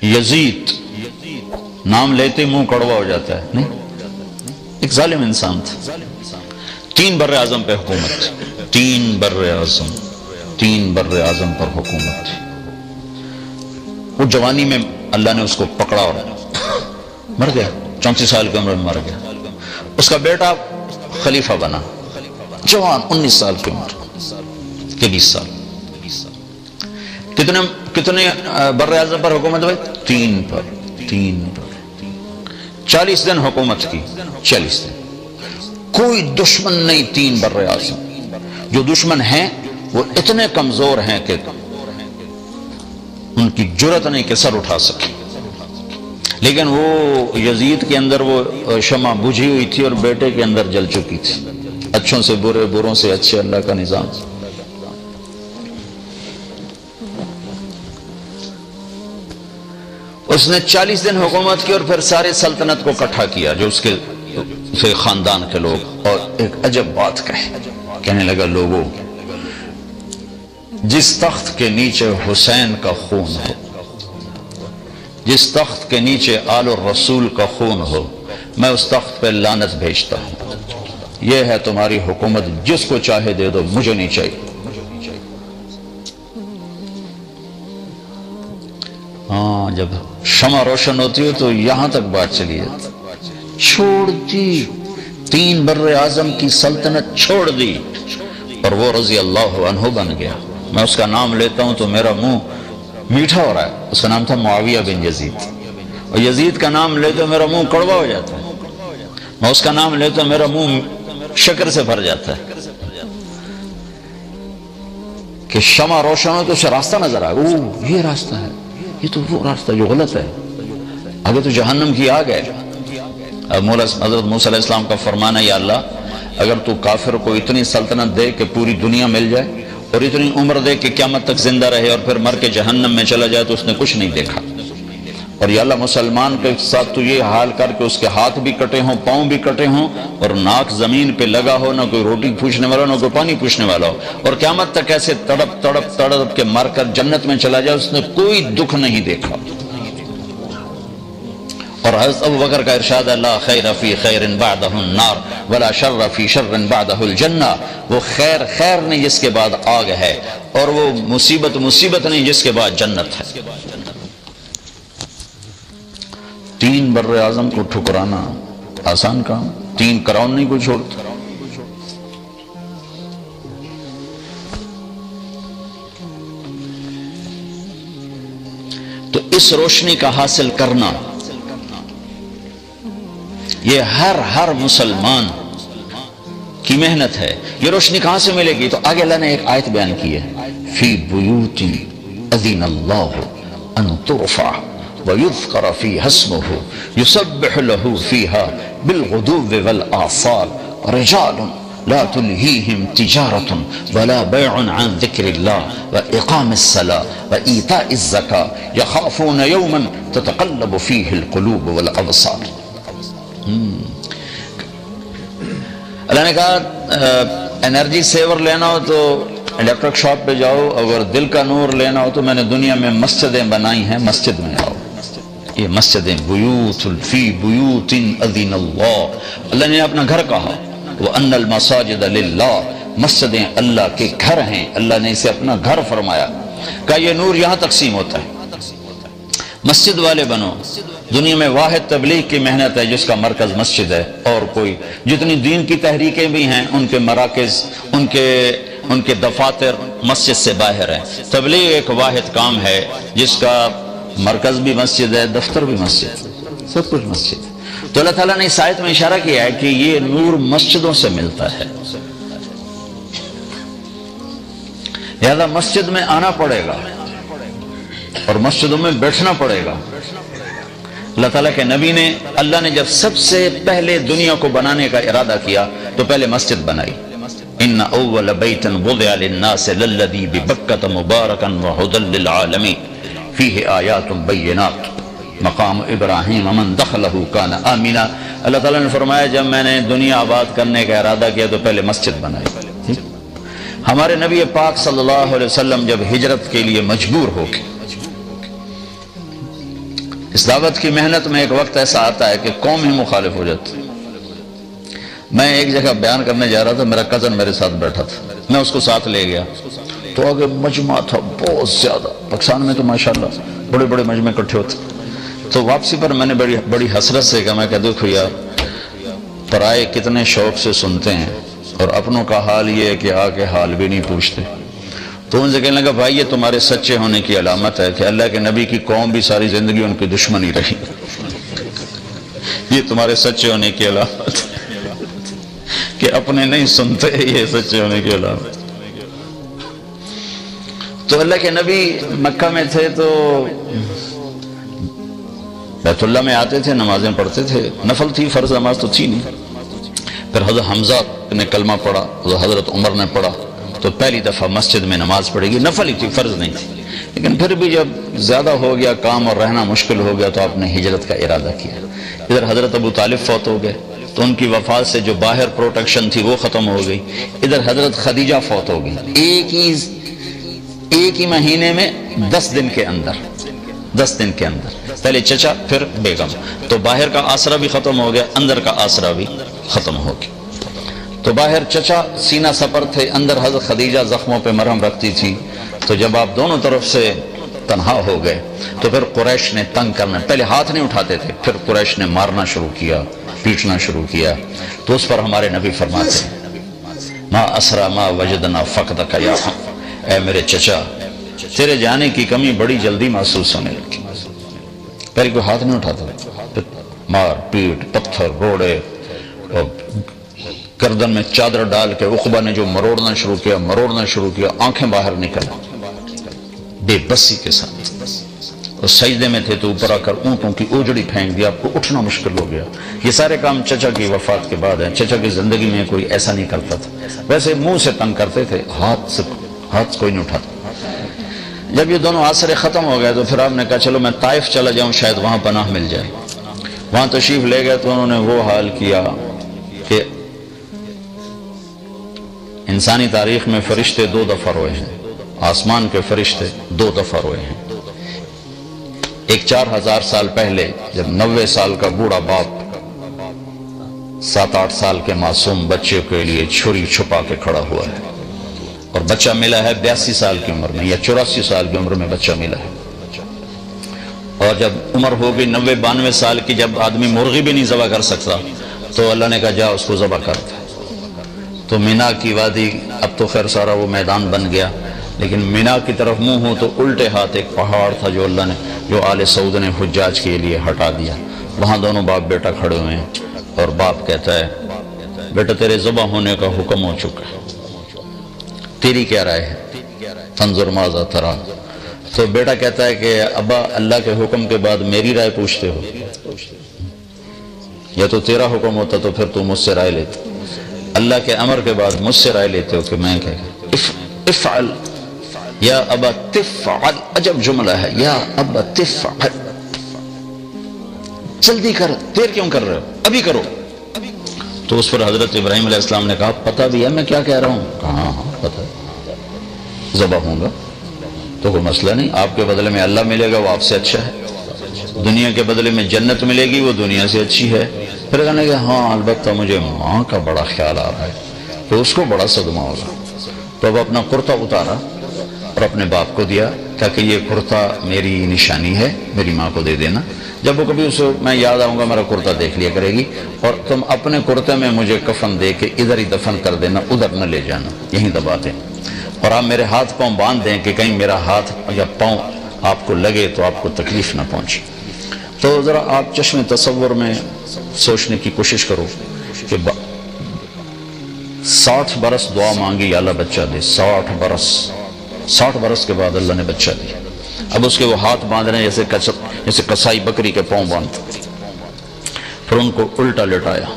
یزید نام لیتے منہ کڑوا ہو جاتا ہے، نہیں، ایک ظالم انسان تھا، 3 بر اعظم پہ حکومت، 3 بر اعظم پر حکومت تھی۔ وہ جوانی میں اللہ نے اس کو پکڑا اور مر گیا، 34 سال کی عمر میں مر گیا۔ اس کا بیٹا خلیفہ بنا، جوان 19 سال کی عمر کے 20 سال۔ کتنے بر اعظم پر حکومت ہوئی؟ 3 پر 40 دن حکومت کی، 40 دن کوئی دشمن نہیں۔ 3 بر اعظم، جو دشمن ہیں وہ اتنے کمزور ہیں کہ ان کی جرت نہیں کہ سر اٹھا سکے، لیکن وہ یزید کے اندر وہ شمع بجھی ہوئی تھی اور بیٹے کے اندر جل چکی تھی۔ اچھوں سے برے، بروں سے اچھے، اللہ کا نظام۔ اس نے 40 دن حکومت کی اور پھر سارے سلطنت کو اکٹھا کیا، جو اس کے خاندان کے لوگ، اور ایک عجب بات کہنے لگا، لوگوں، جس تخت کے نیچے حسین کا خون ہو، جس تخت کے نیچے آل الرسول کا خون ہو، میں اس تخت پہ لعنت بھیجتا ہوں۔ یہ ہے تمہاری حکومت، جس کو چاہے دے دو، مجھے نہیں چاہیے۔ ہاں، جب شمع روشن ہوتی ہے تو یہاں تک بات چلی جاتی، چھوڑ دی 3 بر اعظم کی سلطنت، چھوڑ دی، اور وہ رضی اللہ عنہ بن گیا۔ میں اس کا نام لیتا ہوں تو میرا منہ میٹھا ہو رہا ہے۔ اس کا نام تھا معاویہ بن یزید، اور یزید کا نام لیتے میرا منہ کڑوا ہو جاتا ہے۔ میں اس کا نام لیتا ہوں میرا منہ شکر سے بھر جاتا ہے کہ شمع روشن ہو تو اسے راستہ نظر آئے، اوہ یہ راستہ ہے، یہ تو وہ راستہ جو غلط ہے، آگے تو جہنم کی آگ ہے۔ حضرت موسیٰ علیہ السلام کا فرمانا، یا اللہ اگر تو کافر کو اتنی سلطنت دے کہ پوری دنیا مل جائے، اور اتنی عمر دے کہ قیامت تک زندہ رہے اور پھر مر کے جہنم میں چلا جائے، تو اس نے کچھ نہیں دیکھا۔ اور یا اللہ مسلمان کے ساتھ تو یہ حال کر کے اس کے ہاتھ بھی کٹے ہوں، پاؤں بھی کٹے ہوں، اور ناک زمین پہ لگا ہو، نہ کوئی روٹی پوچھنے والا نہ کوئی پانی پوچھنے والا ہو، اور قیامت تک ایسے تڑپ کے مر کر جنت میں چلا جائے، اس نے کوئی دکھ نہیں دیکھا۔ اور حضرت ابوبکر کا ارشاد ہے، لا خیر فی خیر بعدہ النار ولا شر فی شر بعدہ الجنہ۔ وہ خیر نہیں جس کے بعد آگ ہے، اور وہ مصیبت نہیں جس کے بعد جنت ہے۔ 3 بر اعظم کو ٹھکرانا آسان کام، 3 کراؤن نہیں کوئی چھوڑتا۔ تو اس روشنی کا حاصل کرنا یہ ہر مسلمان کی محنت ہے۔ یہ روشنی کہاں سے ملے گی؟ تو آگے اللہ نے ایک آیت بیان کی ہے، فی بیوت اذن اللہ ان ترفع ویذکر فیہا اسمہ یسبح لہ فیہا بالغدو والآصال رجال لا تلہیہم تجارت ولا بیع عن ذکر اللہ واقام الصلاة وایتاء الزکاة یخافون یوما تتقلب فیہ القلوب والابصار۔ اللہ نے کہا انرجی سیور لینا ہو تو الیکٹرک شاپ پہ جاؤ، اگر دل کا نور لینا ہو تو میں نے دنیا میں مسجدیں بنائی ہیں، مسجد میں آؤ۔ یہ مسجدیں، بیوت فی بیوت اذن اللہ، اللہ نے اپنا گھر کہا، وَأَنَّ الْمَسَاجِدَ لِلَّهِ، مسجدیں اللہ کے گھر ہیں، اللہ نے اسے اپنا گھر فرمایا۔ کہا یہ نور یہاں تقسیم ہوتا ہے، مسجد والے بنو۔ دنیا میں واحد تبلیغ کی محنت ہے جس کا مرکز مسجد ہے، اور کوئی جتنی دین کی تحریکیں بھی ہیں ان کے مراکز، ان کے دفاتر مسجد سے باہر ہیں۔ تبلیغ ایک واحد کام ہے جس کا مرکز بھی مسجد ہے، دفتر بھی مسجد، سب کچھ مسجد ہے۔ تو اللہ تعالیٰ نے اس آیت میں اشارہ کیا ہے کہ یہ نور مسجدوں سے ملتا ہے، لہذا مسجد میں آنا پڑے گا اور مسجدوں میں بیٹھنا پڑے گا۔ اللہ تعالیٰ کے نبی نے، اللہ نے جب سب سے پہلے دنیا کو بنانے کا ارادہ کیا تو پہلے مسجد بنائی۔ ان اول بیت وضع للناس للذی ببکۃ مبارکا وہدی للعالمین فیہ آیات بینات مقام ابراہیم من دخلہ کان آمنا۔ اللہ تعالیٰ نے فرمایا جب میں نے دنیا آباد کرنے کا ارادہ کیا تو پہلے مسجد بنائی۔ ہمارے نبی پاک صلی اللہ علیہ وسلم جب ہجرت کے لیے مجبور ہو کے اس دعوت کی محنت میں ایک وقت ایسا آتا ہے کہ قوم ہی مخالف ہو جاتی. میں ایک جگہ بیان کرنے جا رہا تھا، میرا کزن میرے ساتھ بیٹھا تھا، میں اس کو ساتھ لے گیا تو آگے مجمع تھا بہت زیادہ. پاکستان میں تو ماشاءاللہ بڑے بڑے مجمع اکٹھے ہوتے. تو واپسی پر میں نے بڑی حسرت سے کہا، میں کہ دیکھو یار، پرائے کتنے شوق سے سنتے ہیں اور اپنوں کا حال یہ ہے کہ آ کے حال بھی نہیں پوچھتے. تو ان سے کہنے لگا بھائی یہ تمہارے سچے ہونے کی علامت ہے کہ اللہ کے نبی کی قوم بھی ساری زندگی ان کی دشمنی رہی. یہ تمہارے سچے ہونے کی علامت ہے کہ اپنے نہیں سنتے، یہ سچے ہونے کی علامت. تو اللہ کے نبی مکہ میں تھے تو بیت اللہ میں آتے تھے، نمازیں پڑھتے تھے. نفل تھی، فرض نماز تو تھی نہیں. پھر حضرت حمزہ نے کلمہ پڑھا، حضرت عمر نے پڑھا، تو پہلی دفعہ مسجد میں نماز پڑھے گی. نفل ہی تھی، فرض نہیں تھی. لیکن پھر بھی جب زیادہ ہو گیا کام اور رہنا مشکل ہو گیا تو آپ نے ہجرت کا ارادہ کیا. ادھر حضرت ابو طالب فوت ہو گئے تو ان کی وفات سے جو باہر پروٹیکشن تھی وہ ختم ہو گئی. ادھر حضرت خدیجہ فوت ہو گئی ایک ہی مہینے میں 10 دن کے اندر. پہلے چچا پھر بیگم. تو باہر کا آسرا بھی ختم ہو گیا، اندر کا آسرا بھی ختم ہو گیا. تو باہر چچا سینہ سپر تھے، اندر حضرت خدیجہ زخموں پہ مرہم رکھتی تھی. تو جب آپ دونوں طرف سے تنہا ہو گئے تو پھر قریش نے تنگ کرنا، پہلے ہاتھ نہیں اٹھاتے تھے، پھر قریش نے مارنا شروع کیا، پیٹنا شروع کیا. تو اس پر ہمارے نبی فرماتے ہیں ما اسرا ما وجدنا فقدک یا اے میرے چچا، تیرے جانے کی کمی بڑی جلدی محسوس ہونے لگی. پہلے کوئی ہاتھ نہیں اٹھاتا، پھر مار پیٹ، پتھر، روڑے، اور گردن میں چادر ڈال کے عقبہ نے جو مروڑنا شروع کیا، آنکھیں باہر نکل بے بسی کے ساتھ. اور سجدے میں تھے تو اوپر آ کر اونٹوں کی اوجڑی پھینک دیا، آپ کو اٹھنا مشکل ہو گیا. یہ سارے کام چچا کی وفات کے بعد ہیں. چچا کی زندگی میں کوئی ایسا نہیں کرتا تھا. ویسے منہ سے تنگ کرتے تھے، ہاتھ کوئی نہیں اٹھاتا. جب یہ دونوں آسرے ختم ہو گئے تو پھر آپ نے کہا چلو میں طائف چلا جاؤں، شاید وہاں پناہ مل جائے. وہاں تشریف لے گئے تو انہوں نے وہ حال کیا کہ انسانی تاریخ میں فرشتے 2 دفعہ روئے ہیں، آسمان کے فرشتے 2 دفعہ روئے ہیں. ایک 4000 سال پہلے جب 90 سال کا بوڑھا باپ 7-8 سال کے معصوم بچے کے لیے چھری چھپا کے کھڑا ہوا ہے، اور بچہ ملا ہے 82 سال کی عمر میں یا 84 سال کی عمر میں بچہ ملا ہے. اور جب عمر ہو گئی 90-92 سال کی، جب آدمی مرغی بھی نہیں ذبح کر سکتا تو اللہ نے کہا جا اس کو ذبح کر. تو مینا کی وادی، اب تو خیر سارا وہ میدان بن گیا، لیکن مینا کی طرف منہ ہو تو الٹے ہاتھ ایک پہاڑ تھا جو اللہ نے، جو آل سعود نے حجاج کے لیے ہٹا دیا. وہاں دونوں باپ بیٹا کھڑے ہوئے ہیں اور باپ کہتا ہے بیٹا تیرے ذبح ہونے کا حکم ہو چکا ہے، تیری کیا رائے ہے؟ فانظر ماذا ترى. تو بیٹا کہتا ہے کہ ابا اللہ کے حکم کے بعد میری رائے پوچھتے ہو؟ یا تو تیرا حکم ہوتا تو پھر تو مجھ سے رائے لیتے. اللہ کے امر کے بعد مجھ سے رائے لیتے ہو کہ میں کہہ افعل یا ابا تفعل. عجب جملہ ہے، یا ابا تفعل، جلدی کر، دیر کیوں کر رہے ہو، ابھی کرو. تو اس پر حضرت ابراہیم علیہ السلام نے کہا پتہ بھی ہے میں کیا کہہ رہا ہوں؟ کہا ہاں پتہ ہے، ذبح ہوں گا تو کوئی مسئلہ نہیں، آپ کے بدلے میں اللہ ملے گا وہ آپ سے اچھا ہے، دنیا کے بدلے میں جنت ملے گی وہ دنیا سے اچھی ہے. پھر کہنے کہ ہاں البتہ مجھے ماں کا بڑا خیال آ رہا ہے، تو اس کو بڑا صدمہ ہوگا. تو اب اپنا کرتا اتارا اور اپنے باپ کو دیا، کہا کہ یہ کرتا میری نشانی ہے، میری ماں کو دے دینا، جب وہ کبھی اسے میں یاد آؤں گا میرا کرتا دیکھ لیا کرے گی، اور تم اپنے کرتے میں مجھے کفن دے کے ادھر ہی دفن کر دینا، ادھر نہ لے جانا، یہیں دبا دیں، اور آپ میرے ہاتھ پاؤں باندھ دیں کہ کہیں میرا ہاتھ یا پاؤں آپ کو لگے تو آپ کو تکلیف نہ پہنچے. تو ذرا آپ چشم تصور میں سوچنے کی کوشش کرو کہ 60 برس دعا مانگی اللہ بچہ دے، 60 برس کے بعد اللہ نے بچہ دیا. اب اس کے وہ ہاتھ باندھ رہے ہیں جیسے کسائی بکری کے پاؤں باندھتے. پھر ان کو الٹا لٹایا،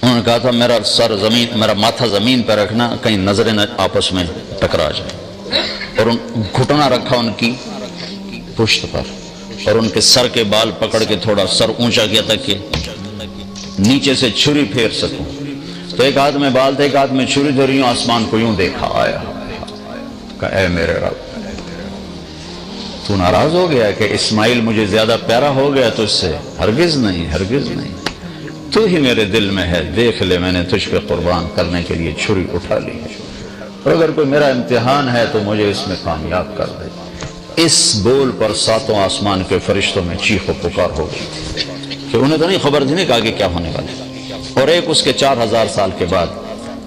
انہوں نے کہا تھا میرا ماتھا زمین پہ رکھنا کہیں نظریں آپس میں ٹکرا جائے، اور گھٹنا رکھا ان کی پشت پر، اور ان کے سر کے بال پکڑ کے تھوڑا سر اونچا کیا تک کہ نیچے سے چھری پھیر سکوں. تو ایک ہاتھ میں بال تھے، ایک ہاتھ میں چھری دھری، آسمان کو یوں دیکھا، آیا کہ اے میرے رب. تو ناراض ہو گیا کہ اسماعیل مجھے زیادہ پیارا ہو گیا تو اس سے؟ ہرگز نہیں، ہرگز نہیں، تو ہی میرے دل میں ہے، دیکھ لے میں نے تجھ پہ قربان کرنے کے لیے چھری اٹھا لی ہے، اور اگر کوئی میرا امتحان ہے تو مجھے اس میں کامیاب کر دے۔ اس بول پر ساتوں آسمان کے فرشتوں میں چیخ و پکار ہو گئی تھی کہ انہیں تو نہیں خبر تھی کہ آگے کیا ہونے والا ہے۔ اور ایک اس کے 4000 سال کے بعد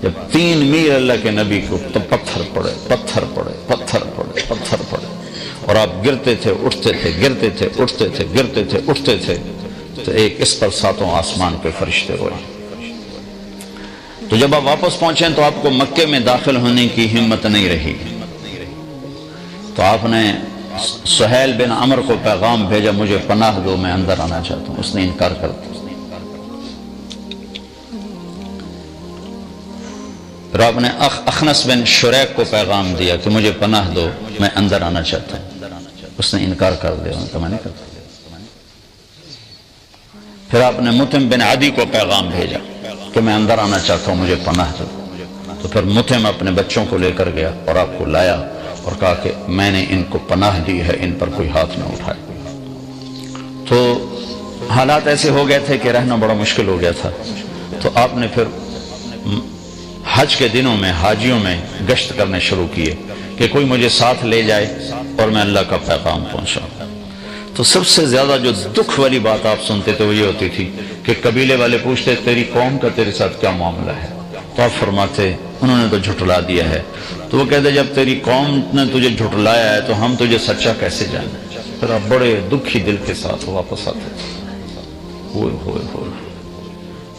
جب 3 میل اللہ کے نبی کو تو پتھر پڑے، پتھر پڑے، پتھر پڑے، پتھر پڑے، اور آپ گرتے تھے اٹھتے تھے، گرتے تھے اٹھتے تھے، گرتے تھے اٹھتے تھے، تو ایک اس پر ساتوں آسمان کے فرشتے روئے۔ تو جب آپ واپس پہنچیں تو آپ کو مکے میں داخل ہونے کی ہمت نہیں رہی، تو آپ نے سہیل بن عمر کو پیغام بھیجا، مجھے پناہ دو، میں اندر آنا چاہتا ہوں۔ اس نے انکار کر دیا۔ پھر آپ نے اخنس بن شریک کو پیغام دیا کہ مجھے پناہ دو، میں اندر آنا چاہتا ہوں۔ اس نے انکار کر دیا، انہوں نے کہا میں نہیں کرتا۔ پھر آپ نے مطعم بن عدی کو پیغام بھیجا کہ میں اندر آنا چاہتا ہوں، مجھے پناہ دو۔ تو پھر مطعم اپنے بچوں کو لے کر گیا اور آپ کو لایا اور کہا کہ میں نے ان کو پناہ دی ہے، ان پر کوئی ہاتھ نہ اٹھائے۔ تو حالات ایسے ہو گئے تھے کہ رہنا بڑا مشکل ہو گیا تھا، تو آپ نے پھر حج کے دنوں میں حاجیوں میں گشت کرنے شروع کیے کہ کوئی مجھے ساتھ لے جائے اور میں اللہ کا پیغام پہنچاؤں۔ تو سب سے زیادہ جو دکھ والی بات آپ سنتے تھے وہ یہ ہوتی تھی کہ قبیلے والے پوچھتے تیری قوم کا تیرے ساتھ کیا معاملہ ہے، تو آپ فرماتے انہوں نے تو جھٹلا دیا ہے۔ تو وہ کہتے جب تیری قوم نے تجھے جھٹلایا ہے تو ہم تجھے سچا کیسے جانیں؟ پھر آپ بڑے دکھی دل کے ساتھ واپس آتے تھے۔ ہوئے ہوئے ہوئے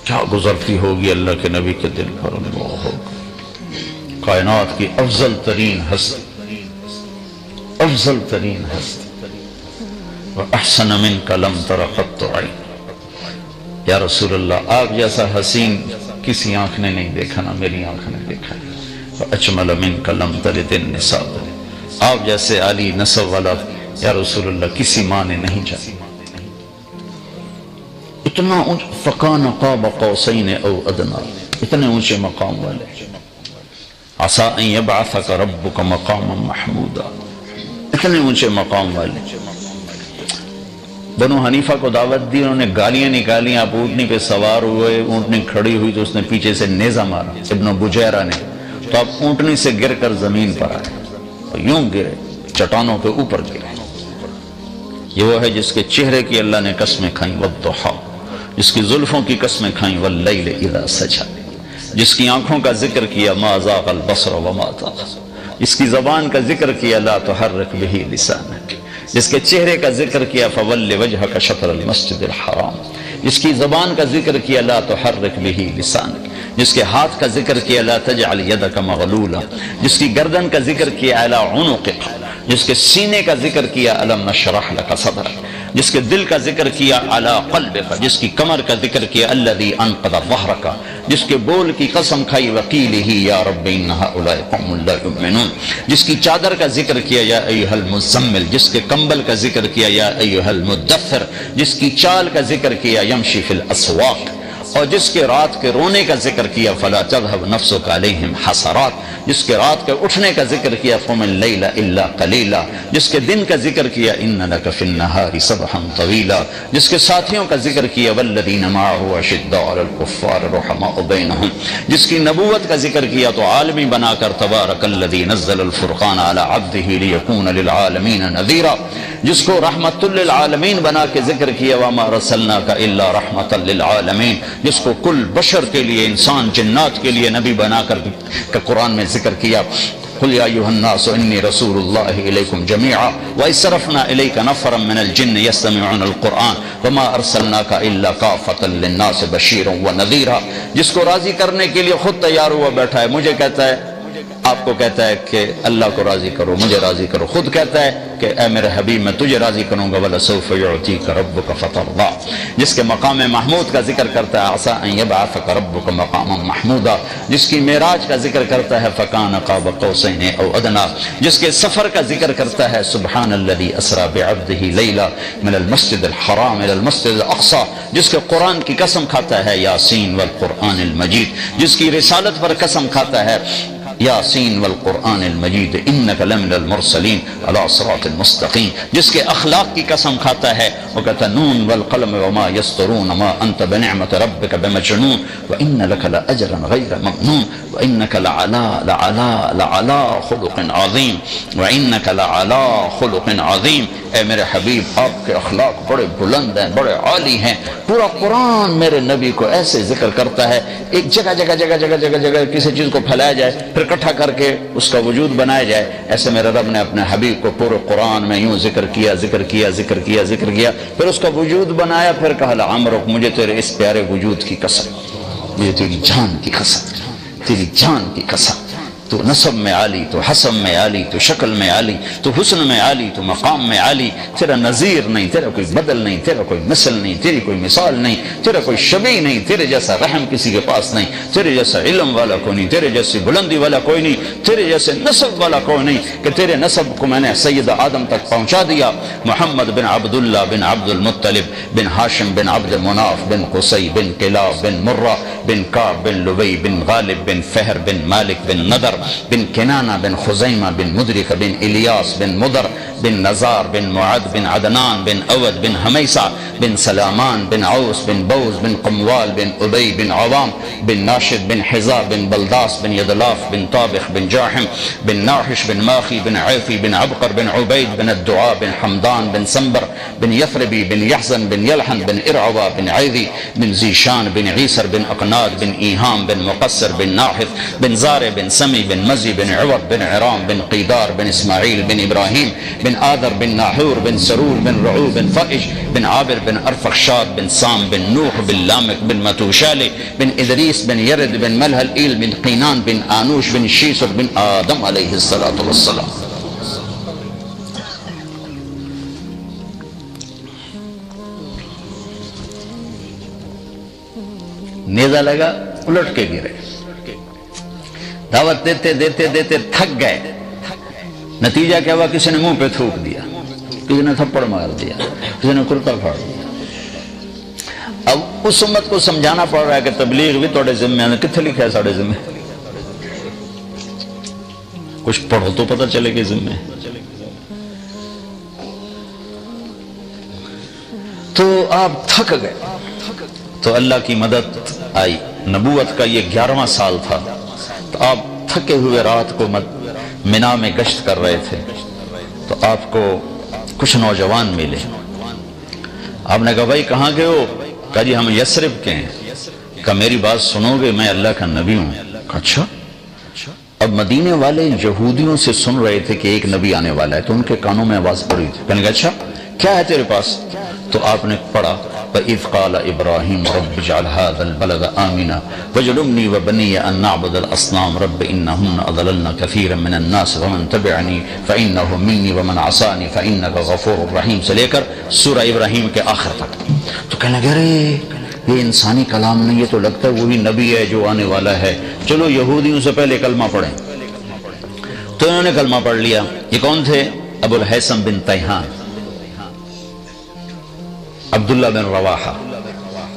کیا گزرتی ہوگی اللہ کے نبی کے دل پر، کائنات کی افضل ترین ہستی، افضل ترین ہستی، وَأَحْسَنَ مِنْكَ لَمْ تَرَ قَطُّ عَيْنٌ، یا رسول اللہ آپ جیسا حسین کسی آنکھ نے نہیں دیکھا، نہ میری آنکھ نے دیکھا۔ وَأَجْمَلَ مِنْكَ لَمْ تَلِدِ النِّسَاءُ، آپ جیسے عالی نسب والا یا رسول اللہ کسی ماں نے نہیں جانا۔ اتنا فَكَانَ قَابَ قَوْسَيْنِ أَوْ أَدْنَىٰ، اتنے اونچے مقام والے۔ عَسَىٰ أَن يَبْعَثَكَ رَبُّكَ مَقَامًا مَحْمُودًا، اتنے اونچے مقام والے۔ بنو حنیفہ کو دعوت دی، انہوں نے گالیاں نکالی، آپ اونٹنی پہ سوار ہوئے، اونٹنی کھڑی ہوئی تو اس نے پیچھے سے نیزہ مارا ابن بجیرہ نے، تو آپ اونٹنی سے گر کر زمین پر آئے اور یوں گرے، چٹانوں کے اوپر گرے۔ یہ وہ ہے جس کے چہرے کی اللہ نے قسمیں کھائیں، والضحیٰ، جس کی زلفوں کی قسمیں کھائیں، واللیل اذا سجا، جس کی آنکھوں کا ذکر کیا، ما زاغ البصر وما طغى، جس کی زبان کا ذکر کیا، لا تحرک بہ لسانک، جس کے چہرے کا ذکر کیا، فول وجہک شطر المسجد الحرام، جس کی زبان کا ذکر کیا، لا تحرک بہ لسانک، جس کے ہاتھ کا ذکر کیا، لا تجعل یدک مغلولا، جس کی گردن کا ذکر کیا، علی عنقک، جس کے سینے کا ذکر کیا، الم نشرح لک صدرک، جس کے دل کا ذکر کیا، علی قلبک، جس کی کمر کا ذکر کیا، الذی انقض ظہرک، جس کے بول کی قسم کھائی، وقیلہ یا رب ان ہؤلاء قوم لا یؤمنون، جس کی چادر کا ذکر کیا، یا ایھا المزمل، جس کے کمبل کا ذکر کیا، یا ایھا المدثر، جس کی چال کا ذکر کیا، یمشی فی الاسواق، اور جس کے رات کے رونے کا ذکر کیا، فلا تذهب نفسك علیہم حسرات، جس کے رات کے اٹھنے کا ذکر کیا، قم اللیل الا قلیلا، جس کے دن کا ذکر کیا، ان لک فی النہار سبحا طویلا، جس کے ساتھیوں کا ذکر کیا، والذین معه اشداء علی الکفار رحماء بینہم، جس کی نبوت کا ذکر کیا تو عالمی بنا کر، تبارک الذی نزل الفرقان علی عبدہ لیکون للعالمین نذیرا، جس کو رحمت للعالمین بنا کے ذکر کیا، وما ارسلناک الا رحمتا للعالمین، جس کو کل بشر کے لیے، انسان جنات کے لیے نبی بنا کر قرآن میں ذکر کیا، قل یا ایھا الناس انی رسول اللہ الیکم جمیعا واذ صرفنا الیک نفرا من الجن یستمعون القرآن وما ارسلناک الا کافۃ للناس بشیرا ونذیرا، جس کو راضی کرنے کے لیے خود تیار ہوا بیٹھا ہے، مجھے کہتا ہے، آپ کو کہتا ہے کہ اللہ کو راضی کرو، مجھے راضی کرو، خود کہتا ہے کہ اے میرے حبیب میں تجھے راضی کروں گا، وَلَسَوْفَ يُعْطِيكَ رَبُّكَ فَتَرْضَىٰ، جس کے مقام محمود کا ذکر کرتا ہے، عَسَىٰ أَن يَبْعَثَكَ رَبُّكَ مَقَامًا مَحْمُودًا، جس کی معراج کا ذکر کرتا ہے، فَكَانَ قَابَ قَوْسَيْنِ أَوْ أَدْنَىٰ، جس کے سفر کا ذکر کرتا ہے، سبحان الذي اسرى بعبده ليلا من المسجد الحرام الى المسجد الاقصى، جس کے قرآن کی قسم کھاتا ہے، یاسین والقرآن المجید، جس کی رسالت پر قسم کھاتا ہے، یاسین والقرآن المجید انک لمن المرسلین علی صراط المستقیم. جس کے اخلاق کی قسم کھاتا ہے وہ کہتا نون والقلم وما یسطرون ما انت بنعمت ربک بمجنون وان لک لاجرا غیر ممنون وانک لعلی خلق عظیم وانک لعلی خلق عظیم. اے میرے حبیب آپ کے اخلاق بڑے بلند ہیں، بڑے عالی ہیں. پورا قرآن میرے نبی کو ایسے ذکر کرتا ہے. ایک جگہ کسی چیز کو پھیلایا جائے پھر اکٹھا کر کے اس کا وجود بنایا جائے، ایسے میرے رب نے اپنے حبیب کو پورے قرآن میں یوں ذکر کیا پھر اس کا وجود بنایا. پھر کہا لعمرک مجھے تیرے اس پیارے وجود کی قسم، مجھے تیری جان کی قسم، تیری جان کی قسم. تو نسب میں عالی، تو حسب میں عالی، تو شکل میں عالی، تو حسن میں عالی، تو مقام میں عالی. تیرا نظیر نہیں، تیرا کوئی بدل نہیں، تیرا کوئی مثل نہیں، تیری کوئی مثال نہیں، تیرا کوئی شبیہ نہیں. تیرے جیسا رحم کسی کے پاس نہیں، تیرے جیسا علم والا کوئی نہیں، تیرے جیسی بلندی والا کوئی نہیں، تیرے جیسے نسب والا کوئی نہیں کہ تیرے نسب کو میں نے سید آدم تک پہنچا دیا. محمد بن عبداللہ بن عبد المطلب بن ہاشم بن عبد مناف بن قصی بن کلاب بن مرہ بن کعب بن لبی بن غالب بن فہر بن مالک بن نضر بن کنانہ بن خزیمہ بن مدرک بن الیاس بن مدر بن نزار بن معد بن عدنان بن اود بن حمیسہ بن سلامان بن عوس بن بوز بن قموال بن ابی بن عوام بن ناشد بن حزا بن بلداس بن یدلاف بن طابخ بن جاحم بن ناحش بن ماخی بن عیفی بن عبقر بن عبید بن الدعاء بن حمدان بن سنبر بن یثربی بن یحزن بن یلحن بن ارعوہ بن عیدی بن زیشان بن عیسر بن اقناد بن ایہام بن مقصر بن ناحف بن زار بن سمی بن مزی بن عوض بن عرام بن قیدار بن اسماعیل بن ابراہیم بن آدر بن ناحور بن سرور بن رعو بن فائش بن عابر بن ارفخشاد بن سام بن نوح بن لامک بن متوشالي بن ادریس بن یرد بن ملہل ایل بن قینان بن آنوش بن شیسر بن آدم علیہ السلام. نیزہ لگا الٹ کے گرے، دعوت دیتے دیتے دیتے تھک گئے. نتیجہ کیا ہوا؟ کسی نے منہ پہ تھوک دیا، کسی نے تھپڑ مار دیا، کسی نے کرتا پھاڑ دیا. اب اس امت کو سمجھانا پڑ رہا ہے کہ تبلیغ بھی توڑے ذمہ ہے. کتنے لکھا ہے ساڑھے ذمہ؟ کچھ پڑھو تو پتہ چلے کہ ذمہ ہے. تو آپ تھک گئے تو اللہ کی مدد آئی. نبوت کا یہ 11واں سال تھا. تو آپ تھکے ہوئے رات کو منا میں گشت کر رہے تھے تو آپ کو کچھ نوجوان ملے. آپ نے کہا بھائی کہاں گئے ہو؟ کہا جی ہم یثرب کے ہیں. کہا میری بات سنو گے؟ میں اللہ کا نبی ہوں. کہا اچھا. اب مدینے والے یہودیوں سے سن رہے تھے کہ ایک نبی آنے والا ہے تو ان کے کانوں میں آواز پڑی تھی. کہنے کہا اچھا کیا ہے تیرے پاس؟ تو آپ نے پڑھا وَإِذْ قَالَ إِبْرَاهِيمُ رَبِّ اجْعَلْ هَذَا الْبَلَدَ آمِنًا وَاجْنُبْنِي وَبَنِيَّ أَن نَّعْبُدَ الْأَصْنَامَ رَبِّ إِنَّهُنَّ أَضْلَلْنَ كَثِيرًا مِّنَ النَّاسِ وَمَن تَبِعَنِي فَإِنَّهُ مِنِّي وَمَنْ عَصَانِي فَإِنَّكَ غَفُورٌ رَحِيمٌ سے لے کر سورہ ابراہیم کے آخر تک. تو کہنے لگے ارے یہ انسانی کلام نہیں، یہ تو لگتا ہے وہی نبی ہے جو آنے والا ہے. چلو یہودیوں سے پہلے کلمہ پڑھیں. تو انہوں نے کلمہ پڑھ لیا. یہ کون تھے؟ ابو الحیثم بن تیہان، عبداللہ بن رواحہ،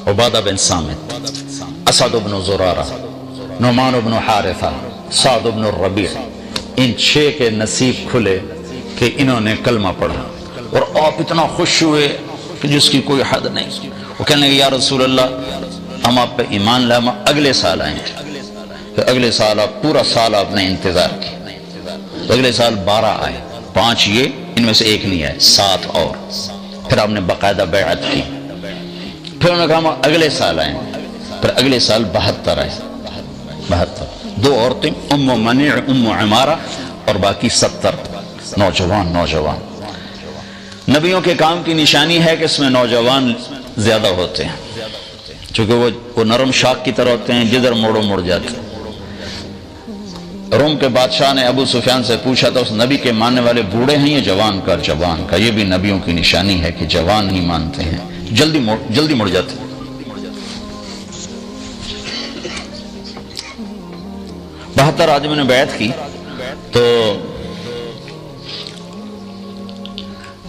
عبادہ بن سامت، اسد بن زرارہ، نعمان بن حارثہ، سعد بن الربیع. ان 6 کے نصیب کھلے کہ انہوں نے کلمہ پڑھا اور آپ اتنا خوش ہوئے کہ جس کی کوئی حد نہیں. وہ کہنے لگے یا رسول اللہ ہم آپ پہ ایمان لائے، ہم اگلے سال آئیں گے. کہ اگلے سال آپ پورا سال آپ نے انتظار کیا. تو اگلے سال 12 آئے، 5 یہ ان میں سے ایک نہیں آئے، 7 اور. پھر آپ نے باقاعدہ بیعت کی. پھر انہوں نے کہا ہم اگلے سال آئیں. پھر اگلے سال 72 آئے، 72. 2 عورتیں، ام منیع، ام عمارہ، اور باقی 70 نوجوان. نبیوں کے کام کی نشانی ہے کہ اس میں نوجوان زیادہ ہوتے ہیں، چونکہ وہ نرم شاخ کی طرح ہوتے ہیں، جدھر موڑو مڑ جاتے ہیں. روم کے بادشاہ نے ابو سفیان سے پوچھا تھا اس نبی کے ماننے والے بوڑھے ہیں یا جوان کا؟ یہ بھی نبیوں کی نشانی ہے کہ جوان ہی مانتے ہیں، جلدی مڑ جاتے ہیں. 72 آدمیوں نے بیعت کی. تو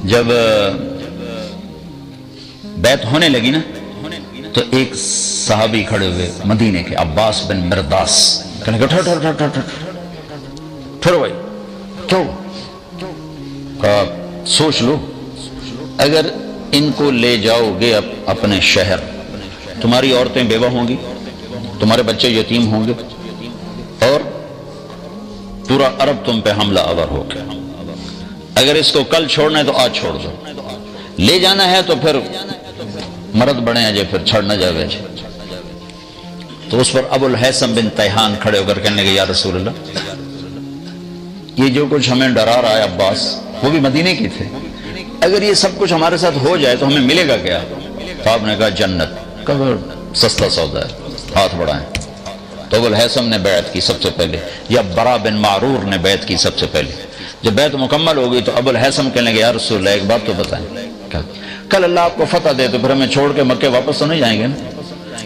جب بیعت ہونے لگی نا تو ایک صحابی کھڑے ہوئے مدینے کے، عباس بن مرداس، کہنے لگے پھر وہی کیوں؟ کہا سوچ لو، اگر ان کو لے جاؤ گے اپنے شہر، تمہاری عورتیں بیوہ ہوں گی، تمہارے بچے یتیم ہوں گے، اور پورا عرب تم پہ حملہ آور ہو گیا۔ اگر اس کو کل چھوڑنا ہے تو آج چھوڑ دو، لے جانا ہے تو پھر مرد بڑے ہیں جے، پھر چھڑنا جاوے جے۔ تو اس پر ابو الحیثم بن تیہان کھڑے ہو کر کہنے لگے یا رسول اللہ، یہ جو کچھ ہمیں ڈرا رہا ہے عباس، وہ بھی مدینے کی تھے، اگر یہ سب کچھ ہمارے ساتھ ہو جائے تو ہمیں ملے گا کیا؟ تو آپ نے کہا جنت۔ کہا سستا سودا ہے، ہاتھ بڑھائیں۔ تو ابو الحیثم نے بیعت کی سب سے پہلے، یا برا بن معرور نے بیعت کی سب سے پہلے۔ جب بیعت مکمل ہو گئی تو ابو الحیثم کہنے لگے یا رسول اللہ ایک بات تو بتائیں، کل اللہ آپ کو فتح دے تو پھر ہمیں چھوڑ کے مکے واپس تو نہیں جائیں گے نا؟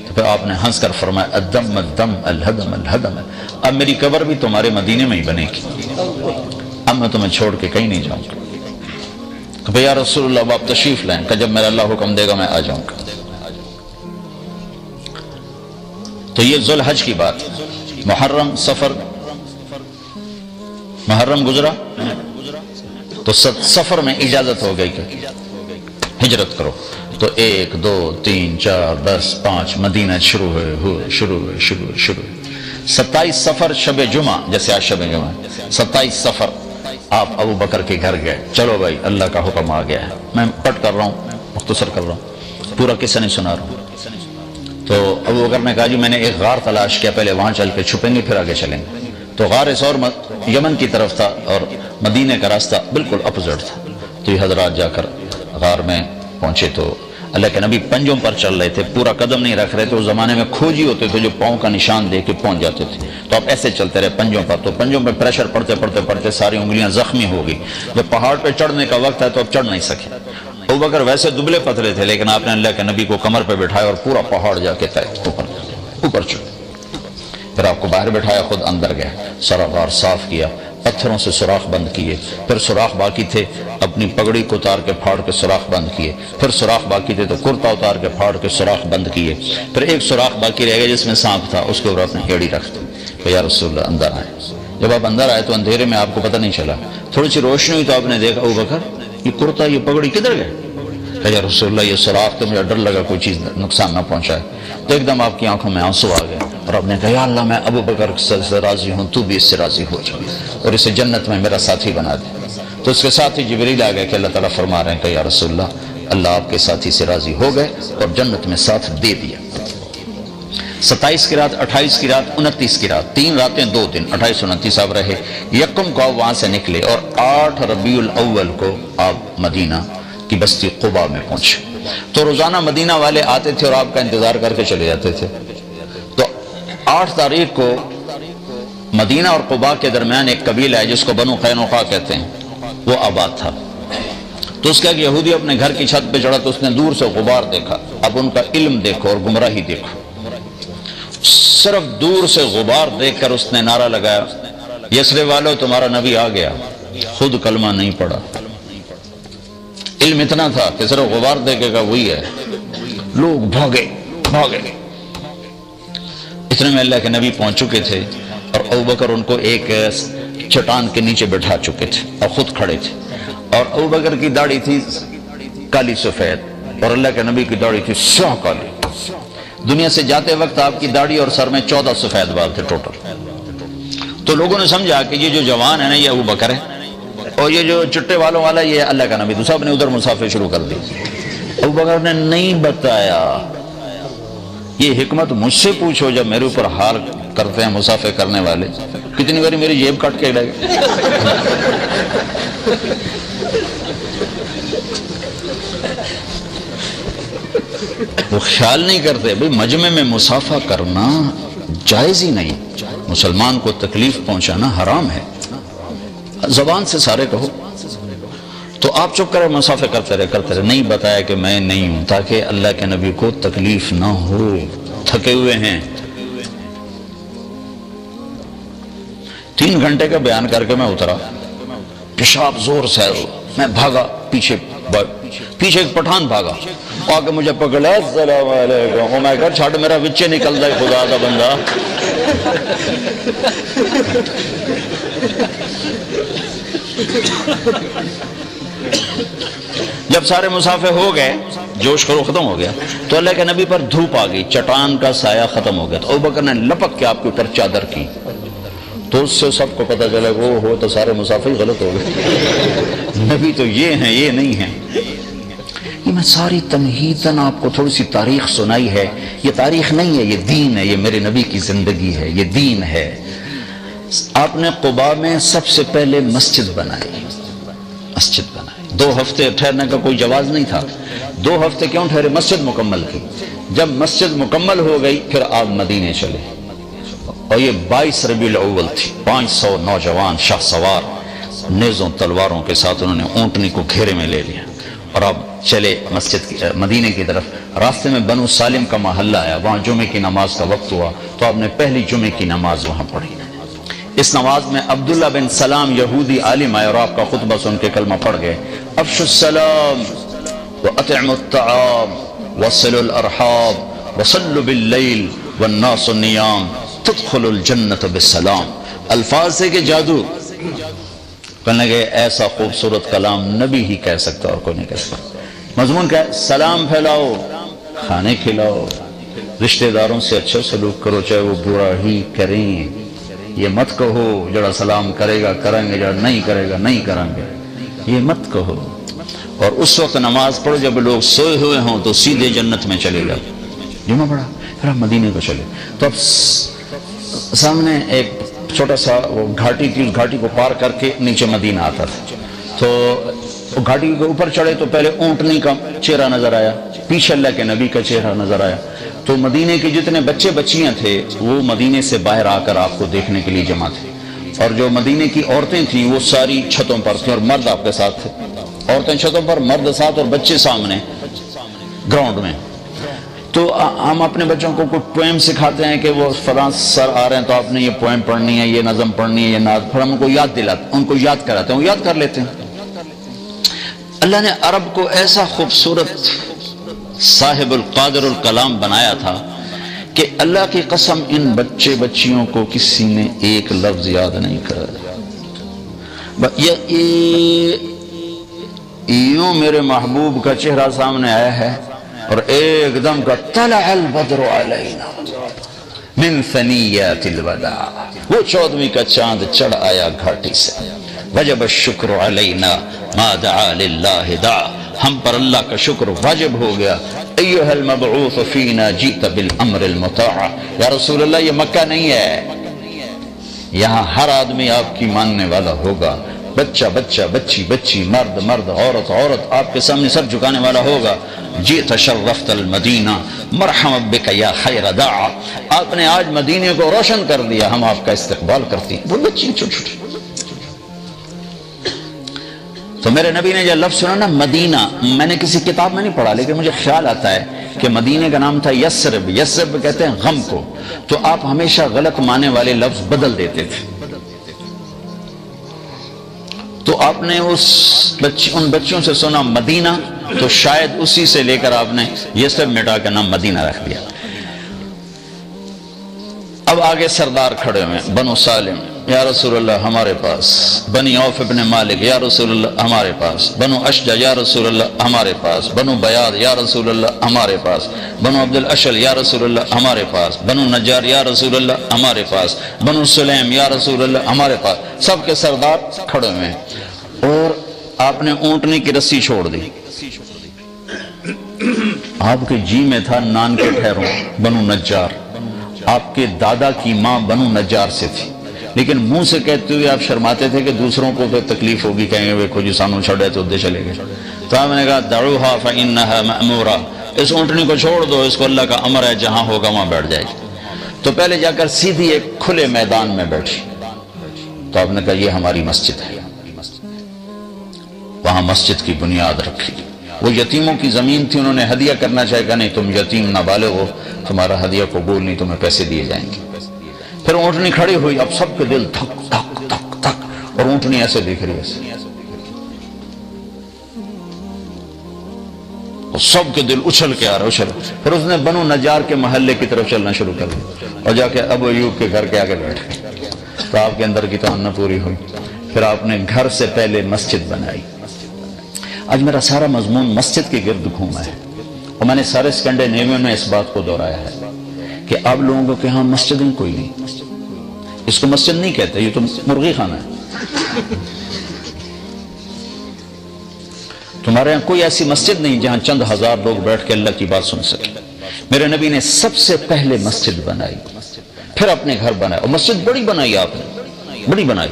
تو پھر آپ نے ہنس کر فرمایا الدم الدم الہدم الہدم، اب میری قبر بھی تمہارے مدینے میں ہی بنے گی، اب میں تمہیں چھوڑ کے کہیں نہیں جاؤں گا۔ کہ یا رسول اللہ اب آپ تشریف لائیں، کہ جب میرا اللہ حکم دے گا میں آ جاؤں گا۔ تو یہ ذوالحج کی بات، محرم سفر، محرم گزرا تو سفر میں اجازت ہو گئی کہ ہجرت کرو، تو 1 2 3 4 10 5 مدینہ شروع ہوئے 27 سفر شب جمعہ، جیسے آج شب جمعہ 27 سفر آپ ابو بکر کے گھر گئے، چلو بھائی اللہ کا حکم آ گیا ہے۔ میں پٹ کر رہا ہوں، مختصر کر رہا ہوں، پورا قصہ نہیں سنا رہا ہوں۔ تو ابو بکر نے کہا جی میں نے ایک غار تلاش کیا، پہلے وہاں چل کے چھپیں گے پھر آگے چلیں گے۔ تو غار اس اور یمن کی طرف تھا اور مدینے کا راستہ بالکل اپوزٹ تھا۔ تو یہ حضرات جا کر غار میں پہنچے تو اللہ کے نبی پنجوں پر چل رہے تھے، پورا قدم نہیں رکھ رہے تھے۔ اس زمانے میں کھوجی ہوتے تھے جو پاؤں کا نشان دے کے پہنچ جاتے تھے، تو آپ ایسے چلتے رہے پنجوں پر، تو پنجوں پہ پریشر پڑتے ساری انگلیاں زخمی ہو گئی۔ جب پہاڑ پہ چڑھنے کا وقت ہے تو اب چڑھ نہیں سکے۔ ابو بکر ویسے دبلے پتلے تھے، لیکن آپ نے اللہ کے نبی کو کمر پہ بٹھایا اور پورا پہاڑ جا کے اوپر چڑھ، پھر آپ کو باہر بٹھایا، خود اندر گئے، سارا غار صاف کیا، پتھروں سے سوراخ بند کیے، پھر سوراخ باقی تھے اپنی پگڑی کو اتار کے پھاڑ کے سوراخ بند کیے، پھر سوراخ باقی تھے تو کرتا اتار کے پھاڑ کے سوراخ بند کیے، پھر ایک سوراخ باقی رہ گیا جس میں سانپ تھا، اس کے اوپر اپنے ایڑی رکھ دی کہ یا رسول اللہ اندر آئے۔ جب آپ اندر آئے تو اندھیرے میں آپ کو پتہ نہیں چلا، تھوڑی سی روشنی ہوئی تو آپ نے دیکھا ابو بکر یہ کرتا یہ پگڑی کدھر گئے؟ کہ یا رسول اللہ یہ سوراخ تو مجھے ڈر لگا کوئی چیز نقصان نہ پہنچائے۔ تو ایک دم آپ کی آنکھوں میں آنسو آ گئے اور آپ نے کہا یا اللہ میں ابو بکر سے راضی ہوں، تو بھی اس سے راضی ہو جا اور اسے جنت میں میرا ساتھی بنا دے۔ تو اس کے ساتھ ہی جبریل آ گئے کہ اللہ تعالیٰ فرما رہے ہیں کہ یا رسول اللہ آپ کے ساتھی سے راضی ہو گئے اور جنت میں ساتھ دے دیا۔ 27 کی رات، 28 کی رات، 29 کی رات، 3 راتیں 2 دن، 28 29 آپ رہے۔ یکم کو آپ وہاں سے نکلے اور 8 ربیع الاول کو آپ مدینہ کی بستی قباء میں پہنچے۔ تو روزانہ مدینہ والے آتے تھے اور آپ کا انتظار کر کے چلے جاتے تھے۔ تو 8 تاریخ کو مدینہ اور قباء کے درمیان ایک قبیلہ ہے جس کو بنو قینقاع کہتے ہیں، وہ آباد تھا۔ تو اس کا ایک یہودی اپنے گھر کی چھت پہ چڑھا تو اس نے دور سے غبار دیکھا۔ اب ان کا علم دیکھو اور گمراہی دیکھو، صرف دور سے غبار دیکھ کر اس نے نعرہ لگایا یثرب والو تمہارا نبی آ گیا۔ خود کلمہ نہیں پڑھا، علم اتنا تھا کہ صرف غبار دیکھے گا وہی ہے۔ لوگ بھاگے۔ اتنے میں اللہ کے نبی پہنچ چکے تھے اور ابوبکر ان کو ایک چٹان کے نیچے بٹھا چکے تھے اور خود کھڑے تھے، اور ابوبکر کی داڑھی تھی کالی سفید اور اللہ کے نبی کی داڑھی تھی سیاہ کالی۔ دنیا سے جاتے وقت آپ کی داڑھی اور سر میں 14 سفید بال تھے ٹوٹل۔ تو لوگوں نے سمجھا کہ یہ جو جوان ہے نا یہ ابوبکر ہے، اور یہ جو چٹے والوں والا یہ اللہ کا نبی۔ تو سب نے ادھر مسافر شروع کر دی۔ ابوبکر نے نہیں بتایا، یہ حکمت مجھ سے پوچھو جب میرے اوپر حال کرتے ہیں مسافر کرنے والے، کتنی باری میری جیب کٹ کے لے گئے۔ وہ خیال نہیں کرتے بھئی مجمع میں مسافہ کرنا جائز ہی نہیں، مسلمان کو تکلیف پہنچانا حرام ہے، زبان سے سارے کہو۔ تو آپ چپ کرے مسافہ کرتے رہے، نہیں بتایا کہ میں نہیں ہوں تاکہ اللہ کے نبی کو تکلیف نہ ہو، تھکے ہوئے ہیں۔ 3 گھنٹے کا بیان کر کے میں اترا، پیشاب زور سے میں بھاگا، پیچھے ایک پٹھان بھاگا، آ کے مجھے پکڑا، السلام علیکم، میں کہا چھاڑ میرا وچے نکل جائے خدا کا بندہ۔ جب سارے مسافر ہو گئے، جوش خرو ختم ہو گیا، تو اللہ کے نبی پر دھوپ آ گئی، چٹان کا سایہ ختم ہو گیا، تو ابوبکر نے لپک کے آپ کے اوپر چادر کی، تو اس سے سب کو پتہ چلا وہ ہو تو سارے مسافر غلط ہو گئے، نبی تو یہ ہیں، یہ نہیں ہیں۔ یہ میں ساری تمہیداً آپ کو تھوڑی سی تاریخ سنائی ہے، یہ تاریخ نہیں ہے، یہ دین ہے، یہ میرے نبی کی زندگی ہے، یہ دین ہے۔ آپ نے قباء میں سب سے پہلے مسجد بنائی، مسجد بنائی۔ 2 ہفتے ٹھہرنے کا کوئی جواز نہیں تھا، 2 ہفتے کیوں ٹھہرے؟ مسجد مکمل کی۔ جب مسجد مکمل ہو گئی پھر آپ مدینے چلے، اور یہ 22 ربیع الاول تھی، 500 نوجوان شاہ سوار نیزوں تلواروں کے ساتھ انہوں نے اونٹنی کو گھیرے میں لے لیا، اور اب چلے مسجد کی مدینے کی طرف۔ راستے میں بنو سالم کا محلہ آیا، وہاں جمعے کی نماز کا وقت ہوا، تو آپ نے پہلی جمعے کی نماز وہاں پڑھی۔ اس نماز میں عبداللہ بن سلام یہودی عالم آئے اور آپ کا خطبہ سن کے کلمہ پڑھ گئے، افشوا السلام واطعموا الطعام وصلوا الارحام وصلوا باللیل والناس نیام تدخلوا الجنت بالسلام۔ الفاظ سے کہ جادو، کہنے لگے ایسا خوبصورت کلام نبی ہی کہہ سکتا اور کوئی نہیں کہہ سکتا۔ مضمون کیا ہے؟ سلام پھیلاؤ، کھانے کھلاؤ، رشتہ داروں سے اچھا سلوک کرو چاہے وہ برا ہی کریں، یہ مت کہو جڑا سلام کرے گا کریں گے، جڑا نہیں کرے گا نہیں کریں گے، یہ مت کہو۔ اور اس وقت نماز پڑھو جب لوگ سوئے ہوئے ہوں تو سیدھے جنت میں چلے جاؤ۔ جمعہ پڑھا پھر ہم مدینے کو چلے، تو اب سامنے ایک چھوٹا سا وہ گھاٹی تھی، اس گھاٹی کو پار کر کے نیچے مدینہ آتا تھا، تو گھاٹی کے اوپر چڑھے تو پہلے اونٹنی کا چہرہ نظر آیا، پیچھے اللہ کے نبی کا چہرہ نظر آیا، تو مدینے کے جتنے بچے بچیاں تھے وہ مدینے سے باہر آ کر آپ کو دیکھنے کے لیے جمع تھے، اور جو مدینے کی عورتیں تھیں وہ ساری چھتوں پر تھیں اور مرد آپ کے ساتھ تھے، عورتیں چھتوں پر، مرد ساتھ، اور بچے سامنے گراؤنڈ میں۔ تو ہم اپنے بچوں کو کوئی پوئم سکھاتے ہیں کہ وہ فلاں سر آ رہے ہیں تو آپ نے یہ پوئم پڑھنی ہے، یہ نظم پڑھنی ہے، یہ نعت، پھر ہم ان کو یاد دلاتے، ان کو یاد کراتے ہیں، وہ یاد کر لیتے ہیں۔ اللہ نے عرب کو ایسا خوبصورت صاحب القادر الکلام بنایا تھا کہ اللہ کی قسم ان بچے بچیوں کو کسی نے ایک لفظ یاد نہیں کرا۔ یوں میرے محبوب کا چہرہ سامنے آیا ہے اور ایک دم کا طلع البدر علینا من ثنیات الوداع، وہ 14ویں کا چاند چڑھ آیا گھاٹی سے، وجب الشکر علینا ما دعا للہ دعا، ہم پر اللہ کا شکر واجب ہو گیا۔ ایھا المبعوث فینا جئت بالامر المطاع، یا رسول اللہ یہ مکہ نہیں ہے، یہاں ہر آدمی آپ کی ماننے والا ہوگا، بچہ بچہ، بچی بچی، مرد مرد، عورت عورت، آپ کے سامنے سب جھکانے والا ہوگا۔ جئت شرفت المدینہ مرحبا بک یا خیر داع، آپ نے آج مدینے کو روشن کر دیا، ہم آپ کا استقبال کرتی ہیں۔ وہ بچی چھوٹی چھوٹی، تو میرے نبی نے جو لفظ سنا نا مدینہ، میں نے کسی کتاب میں نہیں پڑھا لیکن مجھے خیال آتا ہے کہ مدینے کا نام تھا یثرب، یثرب کہتے ہیں غم کو، تو آپ ہمیشہ غلط معنی والے لفظ بدل دیتے تھے، تو آپ نے ان بچوں سے سنا مدینہ، تو شاید اسی سے لے کر آپ نے یثرب مٹا کے نام مدینہ رکھ دیا۔ اب آگے سردار کھڑے ہوئے، بنو سالم یا رسول اللہ ہمارے پاس، بنی عوف ابن مالک یا رسول اللہ ہمارے پاس، بنو اشجع یا رسول اللہ ہمارے پاس، بنو بیاض یا رسول اللہ ہمارے پاس، بنو عبد الاشل یا رسول اللہ ہمارے پاس، بنو نجار یا رسول اللہ ہمارے پاس، بنو سلیم یا رسول اللہ ہمارے پاس، سب کے سردار کھڑے ہوئے ہیں، اور آپ نے اونٹنی کی رسی چھوڑ دی، آپ کے جی میں تھا نان کے ٹھہروں بنو نجار، آپ کے دادا کی ماں بنو نجار سے تھی، لیکن منہ سے کہتے ہوئے آپ شرماتے تھے کہ دوسروں کو پھر تکلیف ہوگی، کہیں گے وہ جو سانو چھڑے تو ادھر چلے گئے، تو آپ نے کہا دعوها فإنها مأمورہ، اس اونٹنی کو چھوڑ دو، اس کو اللہ کا امر ہے، جہاں ہوگا وہاں بیٹھ جائے گی۔ تو پہلے جا کر سیدھی ایک کھلے میدان میں بیٹھی، تو آپ نے کہا یہ ہماری مسجد ہے، وہاں مسجد کی بنیاد رکھی، وہ یتیموں کی زمین تھی، انہوں نے ہدیہ کرنا چاہے کہ نہیں تم یتیم نابالغ ہو، تمہارا ہدیہ قبول نہیں، تمہیں پیسے دیے جائیں گے۔ پھر اونٹنی کھڑی ہوئی، اب سب کے دل دھک دھک دھک دھک، اور اونٹنی ایسے دیکھ رہی ہے، اور سب کے دل اچھل کے آ رہا اچھل، پھر اس نے بنو نجار کے محلے کی طرف چلنا شروع کر دیا، اور جا کے ابو ایوب کے گھر کے آگے بیٹھ گئے، تو آپ کے اندر کی تمنا پوری ہوئی۔ پھر آپ نے گھر سے پہلے مسجد بنائی۔ آج میرا سارا مضمون مسجد کے گرد گھوما ہے، اور میں نے سارے اسکینڈینیویا میں اس بات کو دہرایا ہے کہ اب لوگوں کے ہاں مسجدیں کوئی نہیں، اس کو مسجد نہیں کہتے، یہ تو مرغی خانہ ہے۔ تمہارے یہاں کوئی ایسی مسجد نہیں جہاں چند ہزار لوگ بیٹھ کے اللہ کی بات سن سکے۔ میرے نبی نے سب سے پہلے مسجد بنائی، پھر اپنے گھر بنایا، اور مسجد بڑی بنائی آپ نے، بڑی بنائی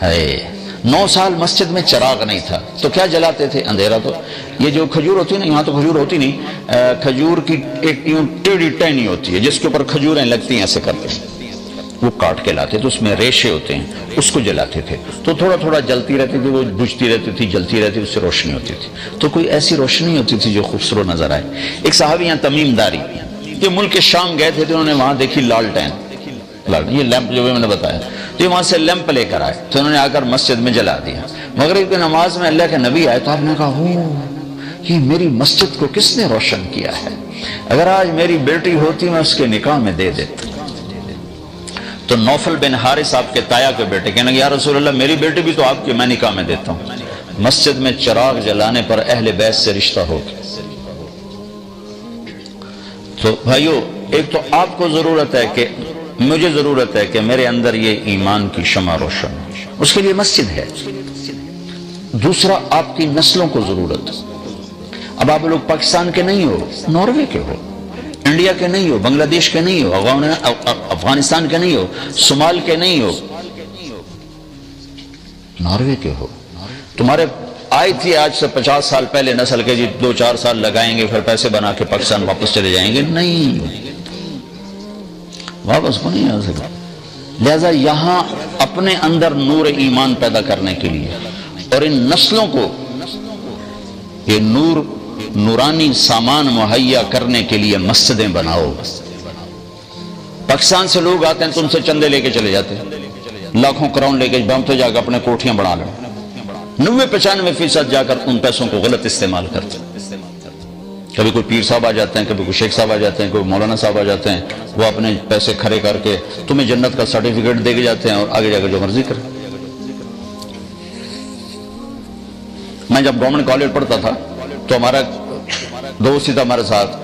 ہے۔ 9 سال مسجد میں چراغ نہیں تھا تو کیا جلاتے تھے؟ اندھیرا۔ تو یہ جو کھجور ہوتی ہے نا، یہاں تو کھجور ہوتی نہیں، کھجور کی ایک یوں ٹیڑھی ٹہنی ہوتی ہے جس کے اوپر کھجوریں لگتی ہیں، ایسے کرتے ہیں، وہ کاٹ کے لاتے تو اس میں ریشے ہوتے ہیں، اس کو جلاتے تھے تو تھوڑا تھوڑا جلتی رہتی تھی، وہ بجھتی رہتی تھی، جلتی رہتی، اس سے روشنی ہوتی تھی، تو کوئی ایسی روشنی ہوتی تھی جو خوبصورت نظر آئے۔ ایک صحابی یہاں تمیم داری، یہ ملک شام گئے تھے تو انہوں نے وہاں دیکھی لالٹین، یہ لیمپ جو میں نے بتایا، تو وہاں سے لیمپ لے کر آئے تو انہوں نے آ کر مسجد میں جلا دیا۔ مغرب کی نماز میں اللہ کے نبی آئے تو آپ نے کہا، یہ میری مسجد کو کس نے روشن کیا ہے؟ اگر آج میری بیٹی ہوتی میں اس کے نکاح میں دے دیتا۔ تو نوفل بن حارث آپ کے تایا کے بیٹے کہنے لگے، یا رسول اللہ میری بیٹی بھی تو آپ کی، میں نکاح میں دیتا ہوں۔ مسجد میں چراغ جلانے پر اہل بیت سے رشتہ ہو گیا۔ تو بھائیو، ایک تو آپ کو ضرورت ہے کہ مجھے ضرورت ہے کہ میرے اندر یہ ایمان کی شمع روشن ہو، اس کے لیے مسجد ہے۔ دوسرا، آپ کی نسلوں کو ضرورت ہے۔ اب آپ لوگ پاکستان کے نہیں ہو، ناروے کے ہو، انڈیا کے نہیں ہو، بنگلہ دیش کے نہیں ہو، افغانستان کے نہیں ہو، صومال کے نہیں ہو، ناروے کے ہو۔ تمہارے آئی تھی آج سے 50 سال پہلے نسل کے، جی 2-4 سال لگائیں گے پھر پیسے بنا کے پاکستان واپس چلے جائیں گے، نہیں، واپس کو نہیں آ سکتا۔ لہذا یہاں اپنے اندر نور ایمان پیدا کرنے کے لیے اور ان نسلوں کو یہ نورانی سامان مہیا کرنے کے لیے مسجدیں بناؤ۔ پاکستان سے لوگ آتے ہیں، تم سے چندے لے کے چلے جاتے ہیں، لاکھوں کراؤن لے کے، ہم تو جا کر اپنے کوٹھیاں بنا لیں، 90-95% جا کر ان پیسوں کو غلط استعمال کرتے ہیں۔ کبھی کوئی پیر صاحب آ جاتے ہیں، کبھی کوئی شیخ صاحب آ جاتے ہیں، کوئی مولانا صاحب آ جاتے ہیں، وہ اپنے پیسے کھڑے کر کے تمہیں جنت کا سرٹیفکیٹ دے کے جاتے ہیں اور آگے جا کر جو مرضی کریں۔ میں جب گورنمنٹ کالج پڑھتا تھا تو ہمارا دوست ہی تھا ہمارے ساتھ،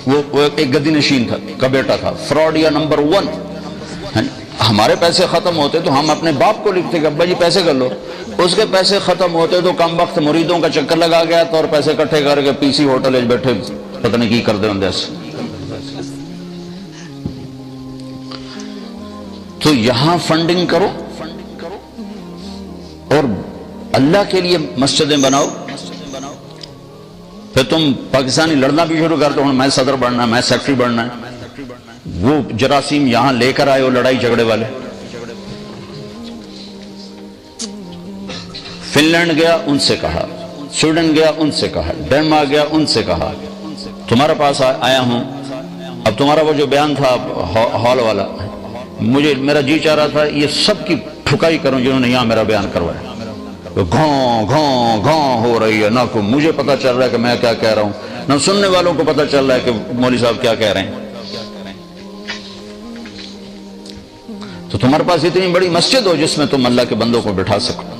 وہ ایک گدی نشین تھا کا بیٹا تھا، فراڈیا نمبر 1۔ ہمارے پیسے ختم ہوتے تو ہم اپنے باپ کو لکھتے کہ ابا جی پیسے کر لو، اس کے پیسے ختم ہوتے تو کم وقت مریدوں کا چکر لگا گیا تو اور پیسے اکٹھے کر کے پی سی ہوٹل بیٹھے پتہ نہیں کی کر دے ہوں ایسے۔ تو یہاں فنڈنگ کرو اور اللہ کے لیے مسجدیں بناؤ، پھر تم پاکستانی لڑنا بھی شروع کر دو، میں صدر بننا ہے، میں سیکٹری بننا ہے۔ وہ جراثیم یہاں لے کر آئے ہو لڑائی جھگڑے والے۔ فن لینڈ گیا، ان سے کہا، سویڈن گیا، ان سے کہا، ڈینمارک گیا، ان سے کہا، تمہارے پاس آیا ہوں۔ اب تمہارا وہ جو بیان تھا ہال والا، میرا جی چاہ رہا تھا یہ سب کی ٹھکائی کروں جنہوں نے یہاں میرا بیان کروایا۔ گھوں گھوں گھوں ہو رہی ہے، نہ کو مجھے پتا چل رہا ہے کہ میں کیا کہہ رہا ہوں، نہ سننے والوں کو پتا چل رہا ہے کہ مولوی صاحب کیا کہہ رہے ہیں۔ تو تمہارے پاس اتنی بڑی مسجد ہو جس میں تم اللہ کے بندوں کو بٹھا سکو۔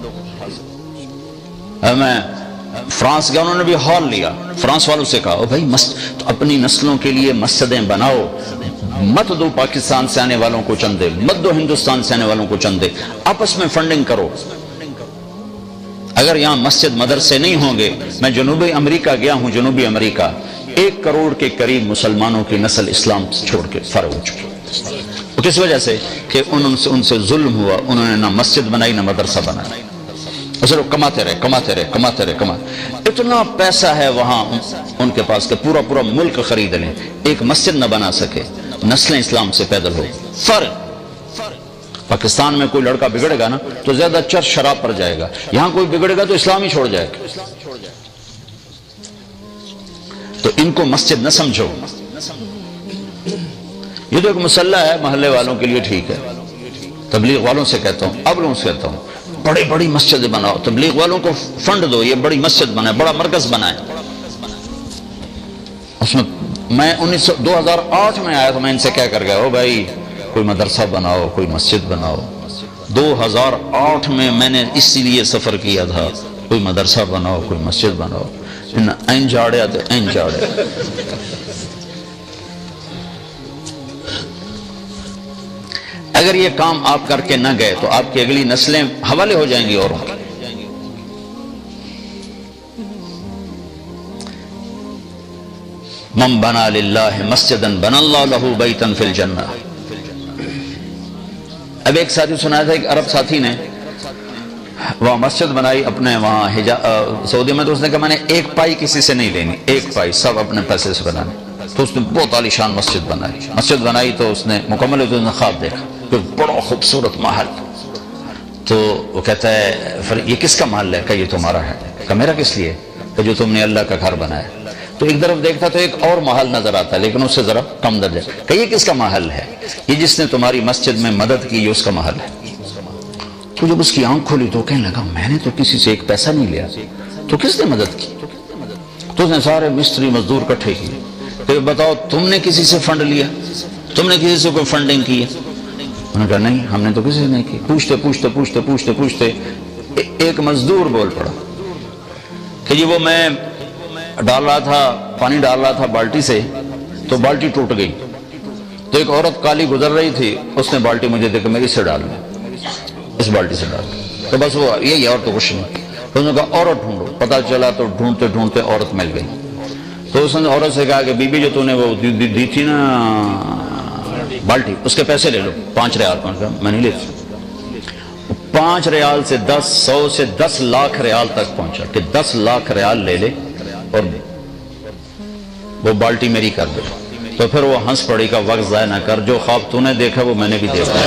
میں فرانس گیا، انہوں نے بھی ہال لیا، فرانس والوں سے کہا بھائی تو اپنی نسلوں کے لیے مسجدیں بناؤ، مت دو پاکستان سے آنے والوں کو چندے، مت دو ہندوستان سے آنے والوں کو چندے، آپس میں فنڈنگ کرو۔ اگر یہاں مسجد مدرسے نہیں ہوں گے، میں جنوبی امریکہ گیا ہوں، جنوبی امریکہ 1 کروڑ کے قریب مسلمانوں کی نسل اسلام چھوڑ کے فارغ ہو چکی۔ کس وجہ سے کہ ان سے ظلم ہوا، انہوں نے نہ مسجد بنائی نہ مدرسہ بنایا، اسے لوگ کماتے رہے۔ اتنا پیسہ ہے وہاں ان کے پاس کہ پورا پورا ملک خرید لیں، ایک مسجد نہ بنا سکے، نسلیں اسلام سے پیدل ہو۔ فرق پاکستان میں کوئی لڑکا بگڑے گا نا تو زیادہ چرس شراب پر جائے گا، یہاں کوئی بگڑے گا تو اسلام ہی چھوڑ جائے گا۔ تو ان کو مسجد نہ سمجھو، یہ تو ایک مسلح ہے محلے والوں کے لیے، ٹھیک ہے، تبلیغ والوں سے کہتا ہوں، اب لوگوں سے کہتا ہوں بڑی بڑی مسجدیں بناؤ، تبلیغ والوں کو فنڈ دو، یہ بڑی مسجد بنائے، بڑا مرکز بنائے۔ اس میں 2008 میں آیا تو میں ان سے کہہ کر گیا، بھائی کوئی مدرسہ بناؤ، کوئی مسجد بناؤ۔ 2008 میں میں نے اسی لیے سفر کیا تھا، کوئی مدرسہ بناؤ، کوئی مسجد بناؤ، این جاڑیا تو این جاڑیا۔ اگر یہ کام آپ کر کے نہ گئے تو آپ کی اگلی نسلیں حوالے ہو جائیں گی اوروں کی۔ من بنا للہ مسجدا بنا اللہ لہ بیتا فی الجنہ۔ اب ایک ساتھی سنایا تھا، ایک عرب ساتھی نے وہاں مسجد بنائی اپنے وہاں سعودی میں، تو اس نے کہا میں نے ایک پائی کسی سے نہیں لینی، ایک پائی سب اپنے پیسے سے بنانے۔ تو اس نے بہت عالی شان مسجد بنائی تو اس نے مکمل ہو تو اس نے خواب دیکھا کہ بڑا خوبصورت محل۔ تو وہ کہتا ہے پھر یہ کس کا محل ہے؟ کہ یہ تمہارا ہے۔ کہ میرا کس لیے؟ کہ جو تم نے اللہ کا گھر بنایا۔ تو ایک طرف دیکھتا تو ایک اور محل نظر آتا ہے لیکن اس سے ذرا کم درجہ، کہ یہ کس کا محل ہے؟ یہ جس نے تمہاری مسجد میں مدد کی، یہ اس کا محل ہے۔ تو جب اس کی آنکھ کھولی تو کہنے لگا میں نے تو کسی سے ایک پیسہ نہیں لیا، تو کس نے مدد کی؟ تو اس نے سارے مستری مزدور اکٹھے کیے کہ بتاؤ تم نے کسی سے فنڈ لیا، تم نے کسی سے کوئی فنڈنگ کی ہے؟ انہوں نے کہا نہیں، ہم نے تو کسی سے نہیں کی۔ پوچھتے ایک مزدور بول پڑا کہ جی وہ میں ڈال رہا تھا، پانی ڈال رہا تھا بالٹی سے، تو بالٹی ٹوٹ گئی، تو ایک عورت کالی گزر رہی تھی، اس نے بالٹی مجھے دے کے میں اس سے ڈال لوں، اس بالٹی سے ڈال، تو بس وہ یہی، اور تو کچھ نہیں۔ تو انہوں نے کہا عورت ڈھونڈو، پتہ چلا تو ڈھونڈتے عورت مل گئی۔ تو اس نے عورت سے کہا کہ بی بی جو تو نے وہ دی تھی نا بالٹی، اس کے پیسے لے لو، 5 ریال۔ میں نہیں لیتی۔ 5 ریال سے 100 سے 10 لاکھ ریال تک پہنچا کہ 10 لاکھ ریال لے لے اور وہ بالٹی میری کر دے۔ تو پھر وہ ہنس پڑی کا وقت ضائع نہ کر، جو خواب تو نے دیکھا وہ میں نے بھی دیکھا،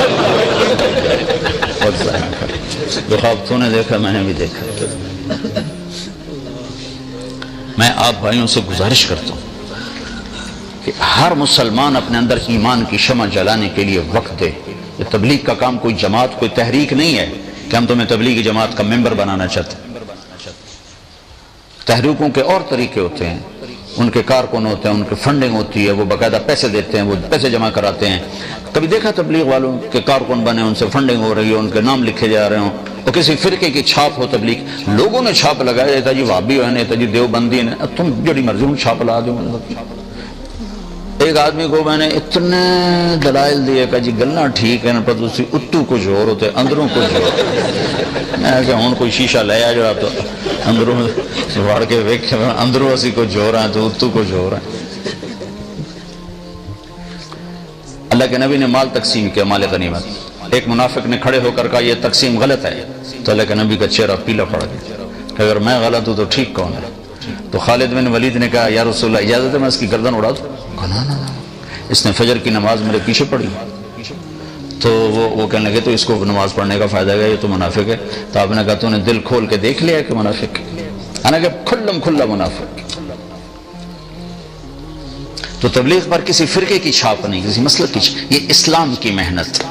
وقت ضائع نہ کر، جو خواب تو نے دیکھا میں نے بھی دیکھا۔ میں آپ بھائیوں سے گزارش کرتا ہوں کہ ہر مسلمان اپنے اندر ایمان کی شمع جلانے کے لیے وقت دے۔ یہ تبلیغ کا کام کوئی جماعت، کوئی تحریک نہیں ہے کہ ہم تمہیں تبلیغی جماعت کا ممبر بنانا چاہتے ہیں۔ تحریکوں کے اور طریقے ہوتے ہیں، ان کے کارکن ہوتے ہیں، ان کی فنڈنگ ہوتی ہے، وہ باقاعدہ پیسے دیتے ہیں، وہ پیسے جمع کراتے ہیں۔ کبھی دیکھا تبلیغ والوں کے کارکن بنے، ان سے فنڈنگ ہو رہی ہے، ان کے نام لکھے جا رہے ہوں، اور کسی فرقے کی چھاپ ہو تبلیغ، لوگوں نے چھاپ لگایا جاتا جی وہابی ہے، نیتا جی دیوبندی نے، تم جڑی مرضی ہوں چھاپ لا دو۔ ایک آدمی کو میں نے اتنے دلائل دیے کہ جی گلنا ٹھیک ہے نا، پر دوسری اتو کچھ اور ہوتے اندروں کچھ اور۔ میں کہ ہوں کوئی شیشہ لے آ جڑا تو اندروں وڑ کے ویک اندروں اسی کچھ ہو رہا ہے تو اتو کچھ ہو رہا ہے۔ اللہ کے نبی نے مال تقسیم کیا، مال غنیمت۔ ایک منافق نے کھڑے ہو کر کہا یہ تقسیم غلط ہے، تو اللہ کے نبی کا چہرہ پیلا پڑ گیا کہ اگر میں غلط ہوں تو ٹھیک کون ہے؟ تو خالد بن ولید نے کہا یا رسول اللہ اجازت ہے میں اس کی گردن اڑا دوں؟ کہا نہ، اس نے فجر کی نماز میرے پیچھے پڑھی۔ تو وہ کہنے لگے تو اس کو نماز پڑھنے کا فائدہ ہے، یہ تو منافق ہے۔ تو آپ نے کہا تو نے دل کھول کے دیکھ لیا کہ منافق ہے؟ حالانکہ کھلم کھلا منافق۔ تو تبلیغ پر کسی فرقے کی چھاپ نہیں، کسی مسلک کی چھاپ، یہ اسلام کی محنت،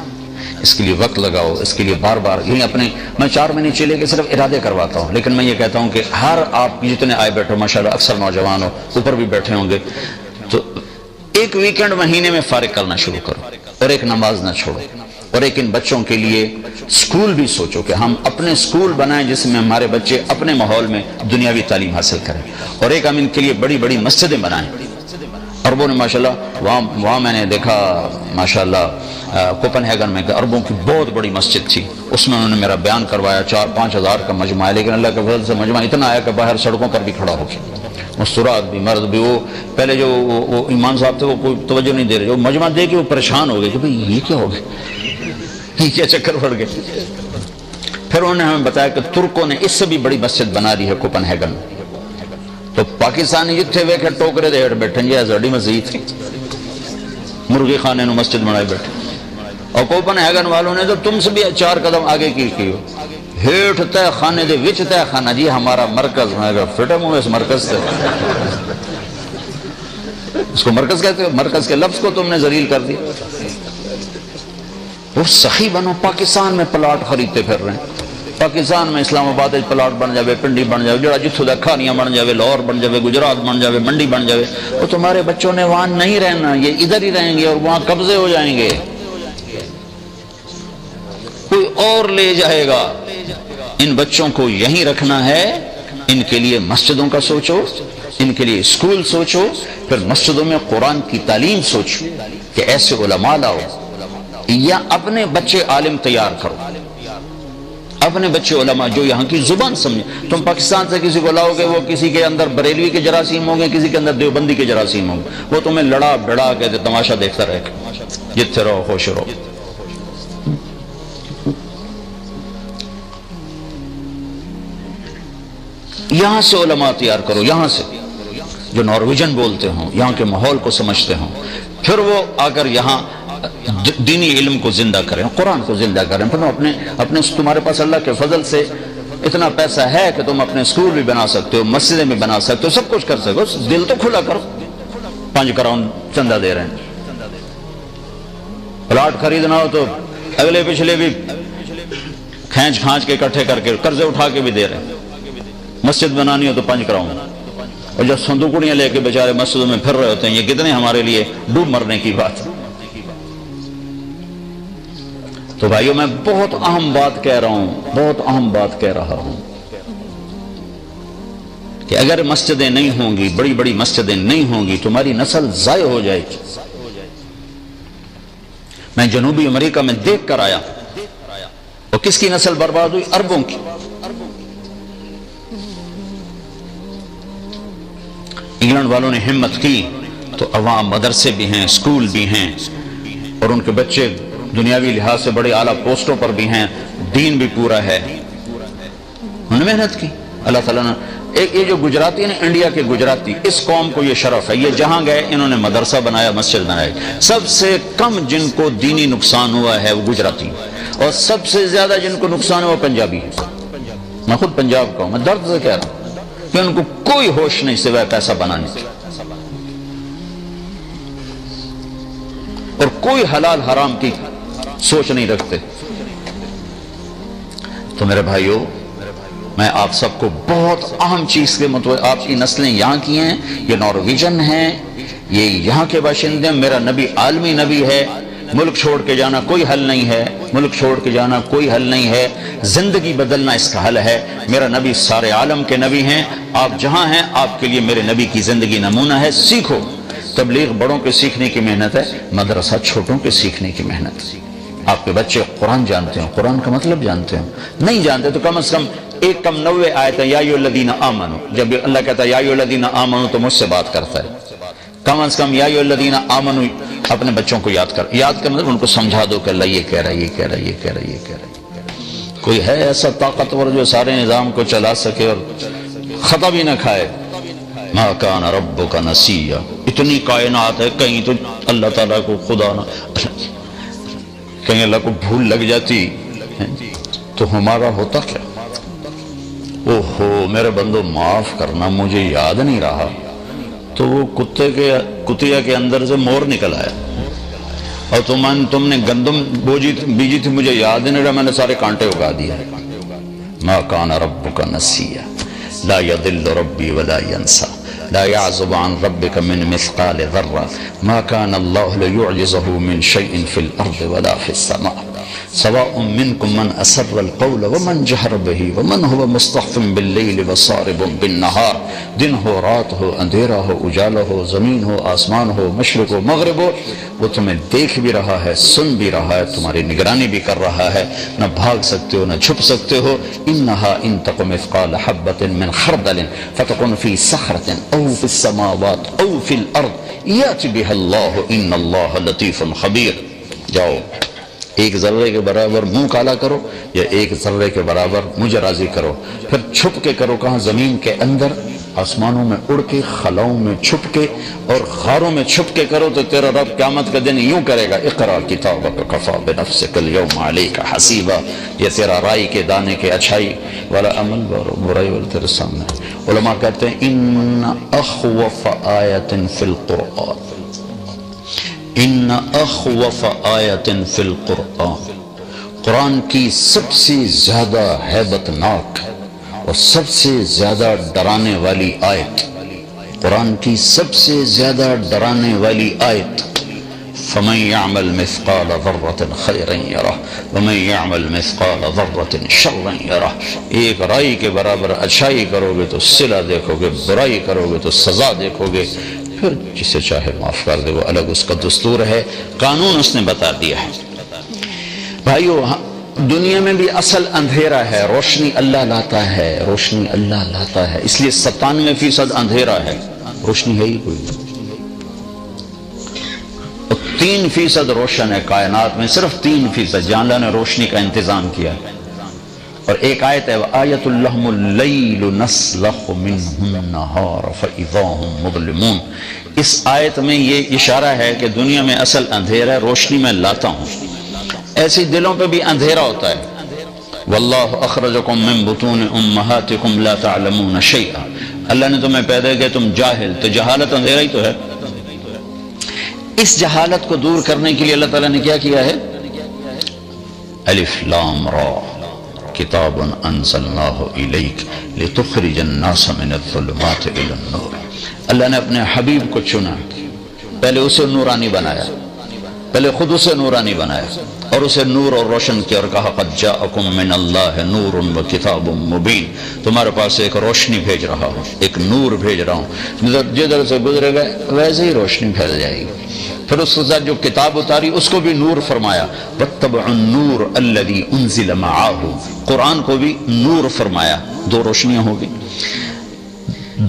اس کے لیے وقت لگاؤ، اس کے لیے بار بار یہی اپنے، میں 4 مہینے چلے کے صرف ارادے کرواتا ہوں، لیکن میں یہ کہتا ہوں کہ ہر آپ جتنے آئے بیٹھو ماشاءاللہ اکثر نوجوان ہو، اوپر بھی بیٹھے ہوں گے، تو ایک ویکنڈ مہینے میں فارغ کرنا شروع کرو، اور ایک نماز نہ چھوڑو، اور ایک ان بچوں کے لیے سکول بھی سوچو کہ ہم اپنے سکول بنائیں جس میں ہمارے بچے اپنے ماحول میں دنیاوی تعلیم حاصل کریں، اور ایک ہم ان کے لیے بڑی بڑی مسجدیں بنائیں۔ عربوں نے ماشاءاللہ وہاں میں نے دیکھا ماشاءاللہ کوپن ہیگن میں کہ عربوں کی بہت بڑی مسجد تھی، اس میں انہوں نے میرا بیان کروایا، 4-5 ہزار کا مجمع ہے، لیکن اللہ کے فضل سے مجمع اتنا آیا کہ باہر سڑکوں پر بھی کھڑا ہو گیا، مستورات بھی، مرد بھی۔ وہ پہلے جو وہ ایمان صاحب تھے وہ کوئی توجہ نہیں دے رہے، جو مجمع دے کے وہ پریشان ہو گئے کہ بھئی یہ کیا ہو گیا، یہ کیا چکر پڑ گئے۔ پھر انہوں نے ہمیں بتایا کہ ترکوں نے اس سے بھی بڑی مسجد بنا دی ہے کوپن ہیگن میں۔ تو پاکستانی جتھے ویکھے ٹوکرے دے ہٹ بیٹھے جی زڑی مسجد مرغی خانے نو مسجد بنائے بیٹھے، اور کوپن ہیگن والوں نے تو تم سے بھی 4 قدم آگے کی ہو، ہیٹ تہ خانے دے وچ تہ خانہ جی ہمارا مرکز، میں کہا فٹم ہوں اس مرکز سے، اس کو مرکز کہتے ہو، مرکز کے لفظ کو تم نے ذلیل کر دیا۔ وہ سخی بنو، پاکستان میں پلاٹ خریدتے پھر رہے ہیں، پاکستان میں اسلام آباد پلاٹ بن جاوے، پنڈی بن جاوے، جڑا جتھوں دا کھانیاں بن جاوے، لاہور بن جاوے، گجرات بن جاوے، منڈی بن جاوے، وہ تمہارے بچوں نے وہاں نہیں رہنا، یہ ادھر ہی رہیں گے اور وہاں قبضے ہو جائیں گے۔ کوئی اور لے جائے گا. ان بچوں کو یہیں رکھنا ہے. ان کے لیے مسجدوں کا سوچو، ان کے لیے اسکول سوچو، پھر مسجدوں میں قرآن کی تعلیم سوچو کہ ایسے علماء لاؤ، یا اپنے بچے عالم تیار کرو، اپنے بچے علماء جو یہاں کی زبان سمجھے. تم پاکستان سے کسی کو لاؤ گے، وہ کسی کے اندر بریلوی کے جراثیم ہوں گے، کسی کے اندر دیوبندی کے جراثیم ہوں گے، وہ تمہیں لڑا بڑا کے تماشا دیکھتا رہے گا. جتنے رہو خوش رہو. یہاں سے علماء تیار کرو، یہاں سے جو نارویجن بولتے ہوں، یہاں کے ماحول کو سمجھتے ہوں، پھر وہ آ کر یہاں دینی علم کو زندہ کریں، قرآن کو زندہ کریں. پھر اپنے تمہارے پاس اللہ کے فضل سے اتنا پیسہ ہے کہ تم اپنے اسکول بھی بنا سکتے ہو، مسجدیں بھی بنا سکتے ہو، سب کچھ کر سکتے ہو. دل تو کھلا کرو. 5 کروڑ چندہ دے رہے ہیں. پلاٹ خریدنا ہو تو اگلے پچھلے بھی کھینچ کے اکٹھے کر کے قرضے اٹھا کے بھی دے رہے ہیں. مسجد بنانی ہو تو 5 کروڑ. اور جب صندوقڑیاں لے کے بیچارے مسجدوں میں پھر رہے ہوتے ہیں، یہ کتنے ہمارے لیے ڈوب مرنے کی بات. تو بھائیو، میں بہت اہم بات کہہ رہا ہوں، بہت اہم بات کہہ رہا ہوں کہ اگر مسجدیں نہیں ہوں گی، بڑی بڑی مسجدیں نہیں ہوں گی، تمہاری نسل ضائع ہو جائے گی. میں جنوبی امریکہ میں دیکھ کر آیا، اور کس کی نسل برباد ہوئی؟ عربوں کی. انگلینڈ والوں نے ہمت کی تو عوام مدرسے بھی ہیں، اسکول بھی ہیں، اور ان کے بچے دنیاوی لحاظ سے بڑے اعلیٰ پوسٹوں پر بھی ہیں، دین بھی پورا ہے. انہوں نے محنت کی. اللہ تعالیٰ نے یہ جو گجراتی ہیں، انڈیا کے گجراتی، اس قوم کو یہ شرف ہے، یہ جہاں گئے انہوں نے مدرسہ بنایا، مسجد بنائی. سب سے کم جن کو دینی نقصان ہوا ہے وہ گجراتی، اور سب سے زیادہ جن کو نقصان ہوا پنجابی. میں خود پنجاب کا ہوں، میں درد سے کہہ رہا ہوں کہ ان کو کوئی ہوش نہیں سوائے پیسہ بنانے کی، اور کوئی حلال حرام کی سوچ نہیں رکھتے. تو میرے بھائیو، میں آپ سب کو بہت اہم چیز کے مطابق، آپ کی نسلیں یہاں کی ہیں، یہ نارویجن ہیں، یہ یہاں کے باشندے. میرا نبی عالمی نبی ہے. ملک چھوڑ کے جانا کوئی حل نہیں ہے، ملک چھوڑ کے جانا کوئی حل نہیں ہے. زندگی بدلنا اس کا حل ہے. میرا نبی سارے عالم کے نبی ہیں. آپ جہاں ہیں، آپ کے لیے میرے نبی کی زندگی نمونہ ہے. سیکھو. تبلیغ بڑوں کے سیکھنے کی محنت ہے، مدرسہ چھوٹوں کے سیکھنے کی محنت. آپ کے بچے قرآن جانتے ہیں، قرآن کا مطلب جانتے ہیں. نہیں جانتے تو کم از کم 90 آیتیں یا ایھا الذین آمنوا، جب اللہ کہتا ہے یا ایھا الذین آمنوا تو مجھ سے بات کرتا ہے. کم از کم یا ایھا الذین آمنوا اپنے بچوں کو یاد کر مطلب ان کو سمجھا دو کہ اللہ یہ کہہ رہا ہے، یہ کہہ رہا ہے، یہ کہہ رہا ہے، یہ کہہ رہا ہے. کوئی ہے ایسا طاقتور جو سارے نظام کو چلا سکے اور خطا بھی نہ کھائے؟ ما کان ربک نسیا. اتنی کائنات ہے، کہیں تو اللہ تعالیٰ کو خدا نہ، کہیں اللہ کو بھول لگ جاتی تو ہمارا ہوتا کیا؟ اوہو میرے بندو معاف کرنا، مجھے یاد نہیں رہا. تو وہ کتیا کے اندر سے مور نکل آیا، اور تم نے گندم بیجی تھی، مجھے یاد نہیں رہا، میں نے سارے کانٹے اگا دیا. ما کان ربک نسیا لا یضل ربی ولا ینسا لا يعزب عن ربك من مثقال ذرة ما كان الله ليعجزه من شيء في الأرض ولا في السماء سواء منكم من أسر القول ومن جهر به ومن هو مستخف بالليل وصارب بالنهار. دن ہو رات ہو، اندھیرا ہو اجالا ہو، زمین ہو آسمان ہو، مشرق ہو مغرب ہو، وہ تمہیں دیکھ بھی رہا ہے، سن بھی رہا ہے، تمہاری نگرانی بھی کر رہا ہے. نہ بھاگ سکتے ہو، نہ چھپ سکتے ہو. انہا ان تک مثقال حبۃ من خردل فتکن فی صخرۃ او فی السماوات او فی الارض یأتی بها اللہ ان اللہ لطیف خبیر. جاؤ، ایک ذرے کے برابر منہ کالا کرو، یا ایک ذرے کے برابر مجھے راضی کرو. پھر چھپ کے کرو، کہاں؟ زمین کے اندر، آسمانوں میں اڑ کے، خلاؤں میں چھپ کے، اور غاروں میں چھپ کے کرو تو تیرا رب قیامت کا دن یوں کرے گا، اقرا کتابک کفی بنفسک اليوم علیک حسیبا. یہ تیرا رائی کے دانے کے اچھائی والا عمل اور برائی والا تیرے سامنے. علماء کہتے ہیں ان اخوف آیت فی القرآن، ان اخوف آیت فی القرآن، قرآن کی سب سے زیادہ ہیبت ناک اور سب سے زیادہ ڈرانے والی آیت، قرآن کی سب سے زیادہ ڈرانے والی آیت فمن يعمل مثقال ذرة خيرا يره ومن يعمل مثقال ذرة شرا يره. ایک رائی کے برابر اچھائی کرو گے تو صلہ دیکھو گے، برائی کرو گے تو سزا دیکھو گے. پھر جسے چاہے معاف کر دے، وہ الگ اس کا دستور ہے، قانون اس نے بتا دیا ہے. بھائیو، دنیا میں بھی اصل اندھیرا ہے، روشنی اللہ لاتا ہے، روشنی اللہ لاتا ہے. اس لیے 97% اندھیرا ہے، روشنی ہے ہی کوئی. 3% روشن ہے کائنات میں، صرف 3%. جہاں اللہ نے روشنی کا انتظام کیا. اور ایک آیت ہے وَآیَةٌ لَهُمُ اللَّيْلُ نَسْلَخُ مِنْهُ النَّهَارَ فَإِذَا هُمْ مُظْلِمُونَ. اس آیت میں یہ اشارہ ہے کہ دنیا میں اصل اندھیرا ہے، روشنی میں لاتا ہوں. ایسی دلوں پہ بھی اندھیرا ہوتا ہے. وَاللَّهُ أَخْرَجَكُم مِّن بُطُونِ أُمَّهَاتِكُمْ لَا تَعْلَمُونَ شَيْئًا. اللہ نے تمہیں پیدا کیا، تم جاہل. تو جہالت اندھیرا ہی تو ہے. اس جہالت کو دور کرنے کے لیے اللہ تعالیٰ نے کیا کیا ہے؟ الف لام را کتاب انزلناہ الیک لتخرج الناس من الظلمات الی النور. اللہ نے اپنے حبیب کو چنا، پہلے اسے نورانی بنایا، پہلے خود اسے نورانی بنایا اور اسے نور اور روشن کیا اور کہا قد جاءکم من اللہ نور و کتاب مبین. تمہارے پاس ایک روشنی بھیج رہا ہوں، ایک نور بھیج رہا ہوں، جدھر سے گزرے گا ویسے ہی روشنی پھیل جائے گی. پھر اس کے ساتھ جو کتاب اتاری اس کو بھی نور فرمایا. وَاتَّبِعُوا النُّورَ الَّذِي أُنزِلَ مَعَهُ. قرآن کو بھی نور فرمایا. دو روشنیاں ہوگی.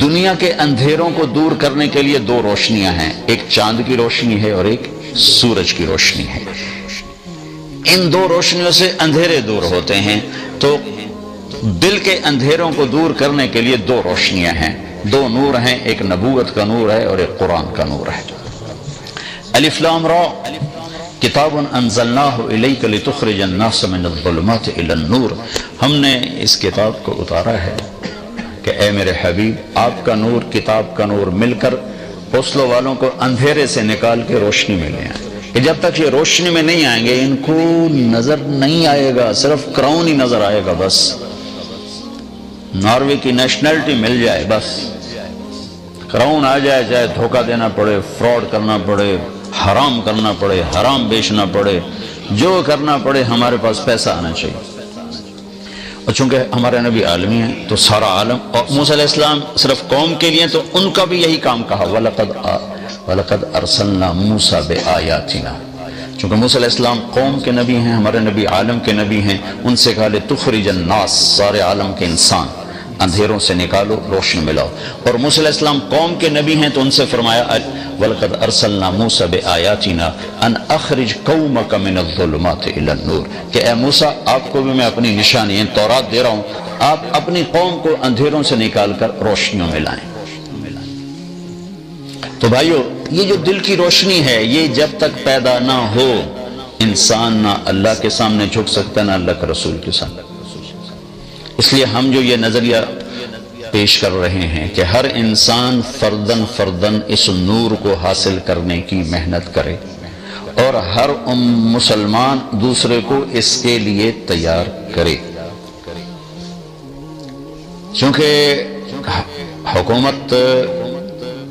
دنیا کے اندھیروں کو دور کرنے کے لیے دو روشنیاں ہیں، ایک چاند کی روشنی ہے اور ایک سورج کی روشنی ہے. ان دو روشنیوں سے اندھیرے دور ہوتے ہیں. تو دل کے اندھیروں کو دور کرنے کے لیے دو روشنیاں ہیں، دو نور ہیں، ایک نبوت کا نور ہے اور ایک قرآن کا نور ہے. الف لام را کتاب انزلناہ الیک لتخرج الناس من الظلمات الی النور. ہم نے اس کتاب کو اتارا ہے کہ اے میرے حبیب، آپ کا نور، کتاب کا نور مل کر اوسلو والوں کو اندھیرے سے نکال کے روشنی میں لے آئیں. کہ جب تک یہ روشنی میں نہیں آئیں گے ان کو نظر نہیں آئے گا، صرف کراؤن ہی نظر آئے گا. بس ناروے کی نیشنلٹی مل جائے، بس کراؤن آ جائے، چاہے دھوکہ دینا پڑے، فراڈ کرنا پڑے، حرام کرنا پڑے، حرام بیچنا پڑے، جو کرنا پڑے، ہمارے پاس پیسہ آنا چاہیے. اور چونکہ ہمارے نبی عالمی ہیں تو سارا عالم، اور موسیٰ علیہ السلام صرف قوم کے لیے تو ان کا بھی یہی کام کہا وَلَقَدْ أَرْسَلْنَا مُوسَىٰ بِآيَاتِنَا. چونکہ موسیٰ علیہ السلام قوم کے نبی ہیں، ہمارے نبی عالم کے نبی ہیں. ان سے کہا لِتُخْرِجَ النَّاسِ، سارے عالم کے انسان اندھیروں سے نکالو، روشن ملاؤ. اور موسیٰ علیہ السلام قوم کے نبی ہیں تو ان سے فرمایا وَلَقَدْ أَرْسَلْنَا مُوسَىٰ بِآيَاتِنَا أَنْ أَخْرِجْ قَوْمَكَ مِنَ الظُّلُمَاتِ إِلَى النُّورِ. کہ اے موسیٰ، آپ کو بھی میں اپنی نشانی تورات دے رہا ہوں، آپ اپنی قوم کو اندھیروں سے نکال کر روشنیوں میں لائیں. تو بھائیو، یہ جو دل کی روشنی ہے، یہ جب تک پیدا نہ ہو انسان نہ اللہ کے سامنے جھک سکتا نہ اللہ کے رسول کے سامنے. اس لیے ہم جو یہ نظریہ پیش کر رہے ہیں کہ ہر انسان فردن فردن اس نور کو حاصل کرنے کی محنت کرے اور ہر مسلمان دوسرے کو اس کے لیے تیار کرے. چونکہ حکومت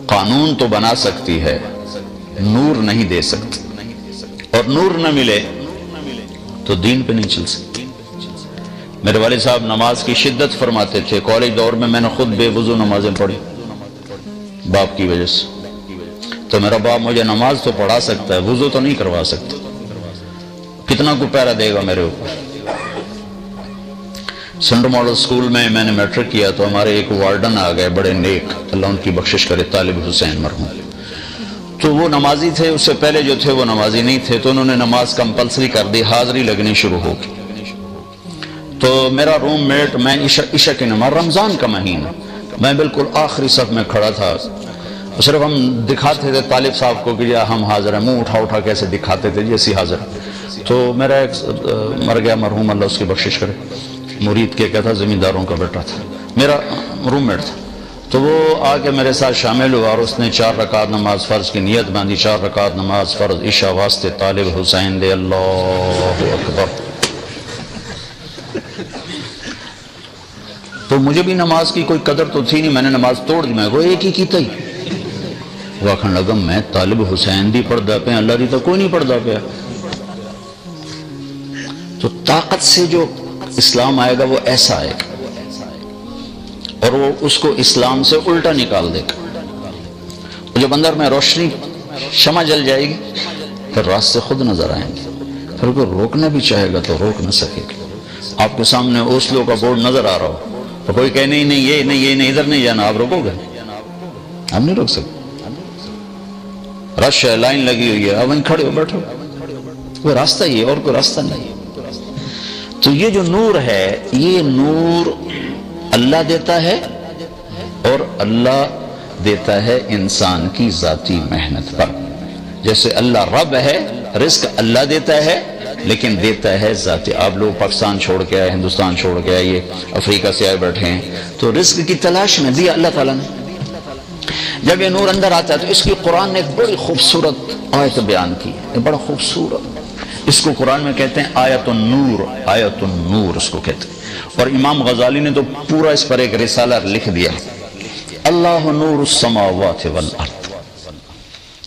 قانون تو بنا سکتی ہے، نور نہیں دے سکتی، اور نور نہ ملے تو دین پہ نہیں چل سکتی. میرے والد صاحب نماز کی شدت فرماتے تھے. کالج دور میں نے خود بے وضو نمازیں پڑھی باپ کی وجہ سے. تو میرا باپ مجھے نماز تو پڑھا سکتا ہے، وضو تو نہیں کروا سکتا. کتنا کو پیرا دے گا میرے اوپر. سینٹر ماڈل سکول میں نے میٹرک کیا تو ہمارے ایک وارڈن آ گئے، بڑے نیک، اللہ ان کی بخشش کرے، طالب حسین مرحوم. تو وہ نمازی تھے، اس سے پہلے جو تھے وہ نمازی نہیں تھے. تو انہوں نے نماز کمپلسری کر دی، حاضری لگنی شروع ہو گئی. تو میرا روم میٹ، میں عشاء کی نماز، رمضان کا مہینہ، میں بالکل آخری صف میں کھڑا تھا. صرف ہم دکھاتے تھے طالب صاحب کو کہ ہم حاضر ہیں، منہ اٹھا اٹھا کیسے دکھاتے تھے جیسی حاضر. تو میرا ایک مر گیا مرحوم، اللہ اس کی بخشش کرے، مرید کے کہتا، زمینداروں کا بیٹا تھا، میرا روم میٹ تھا. تو وہ آ کے میرے ساتھ شامل ہوا اور اس نے 4 رکعت نماز فرض کی نیت باندھی. 4 رکعت نماز فرض عشاء واسطے طالب حسین دے. اللہ اکبر. تو مجھے بھی نماز کی کوئی قدر تو تھی نہیں، میں نے نماز توڑ دی. میں کو ایک ہی کی تھی، وہ آخر لگا میں طالب حسین دی پڑھدا پیا، اللہ دی تو کوئی نہیں پڑھدا پیا۔ تو طاقت سے جو اسلام آئے گا وہ ایسا آئے گا، اور وہ اس کو اسلام سے الٹا نکال دے گا۔ جب اندر میں روشنی شمع جل جائے گی پھر راستے خود نظر آئیں گے، پھر کوئی روکنا بھی چاہے گا تو روک نہ سکے گا۔ آپ کے سامنے اوسلو کا بورڈ نظر آ رہا ہو تو کوئی کہے نہیں نہیں یہ نہیں ادھر نہیں جانا، آپ روکو گے؟ آپ نہیں روک سکتے۔ رش ہے، لائن لگی ہوئی ہے، آپ وہیں کھڑے ہو بیٹھو، کوئی راستہ ہی ہے اور کوئی راستہ نہیں۔ تو یہ جو نور ہے یہ نور اللہ دیتا ہے، اور اللہ دیتا ہے انسان کی ذاتی محنت پر۔ جیسے اللہ رب ہے، رزق اللہ دیتا ہے لیکن دیتا ہے ذاتی۔ آپ لوگ پاکستان چھوڑ کے آئے، ہندوستان چھوڑ کے آئے، افریقہ سے آئے بیٹھے ہیں تو رزق کی تلاش میں دیا اللہ تعالیٰ نے۔ جب یہ نور اندر آتا ہے تو اس کی قرآن نے ایک بڑی خوبصورت آیت بیان کی ہے، بڑا خوبصورت۔ اس کو قرآن میں کہتے ہیں آیت النور، آیت النور اس کو کہتے ہیں۔ اور امام غزالی نے تو پورا اس پر ایک رسالہ لکھ دیا، اللہ نور السماوات والارض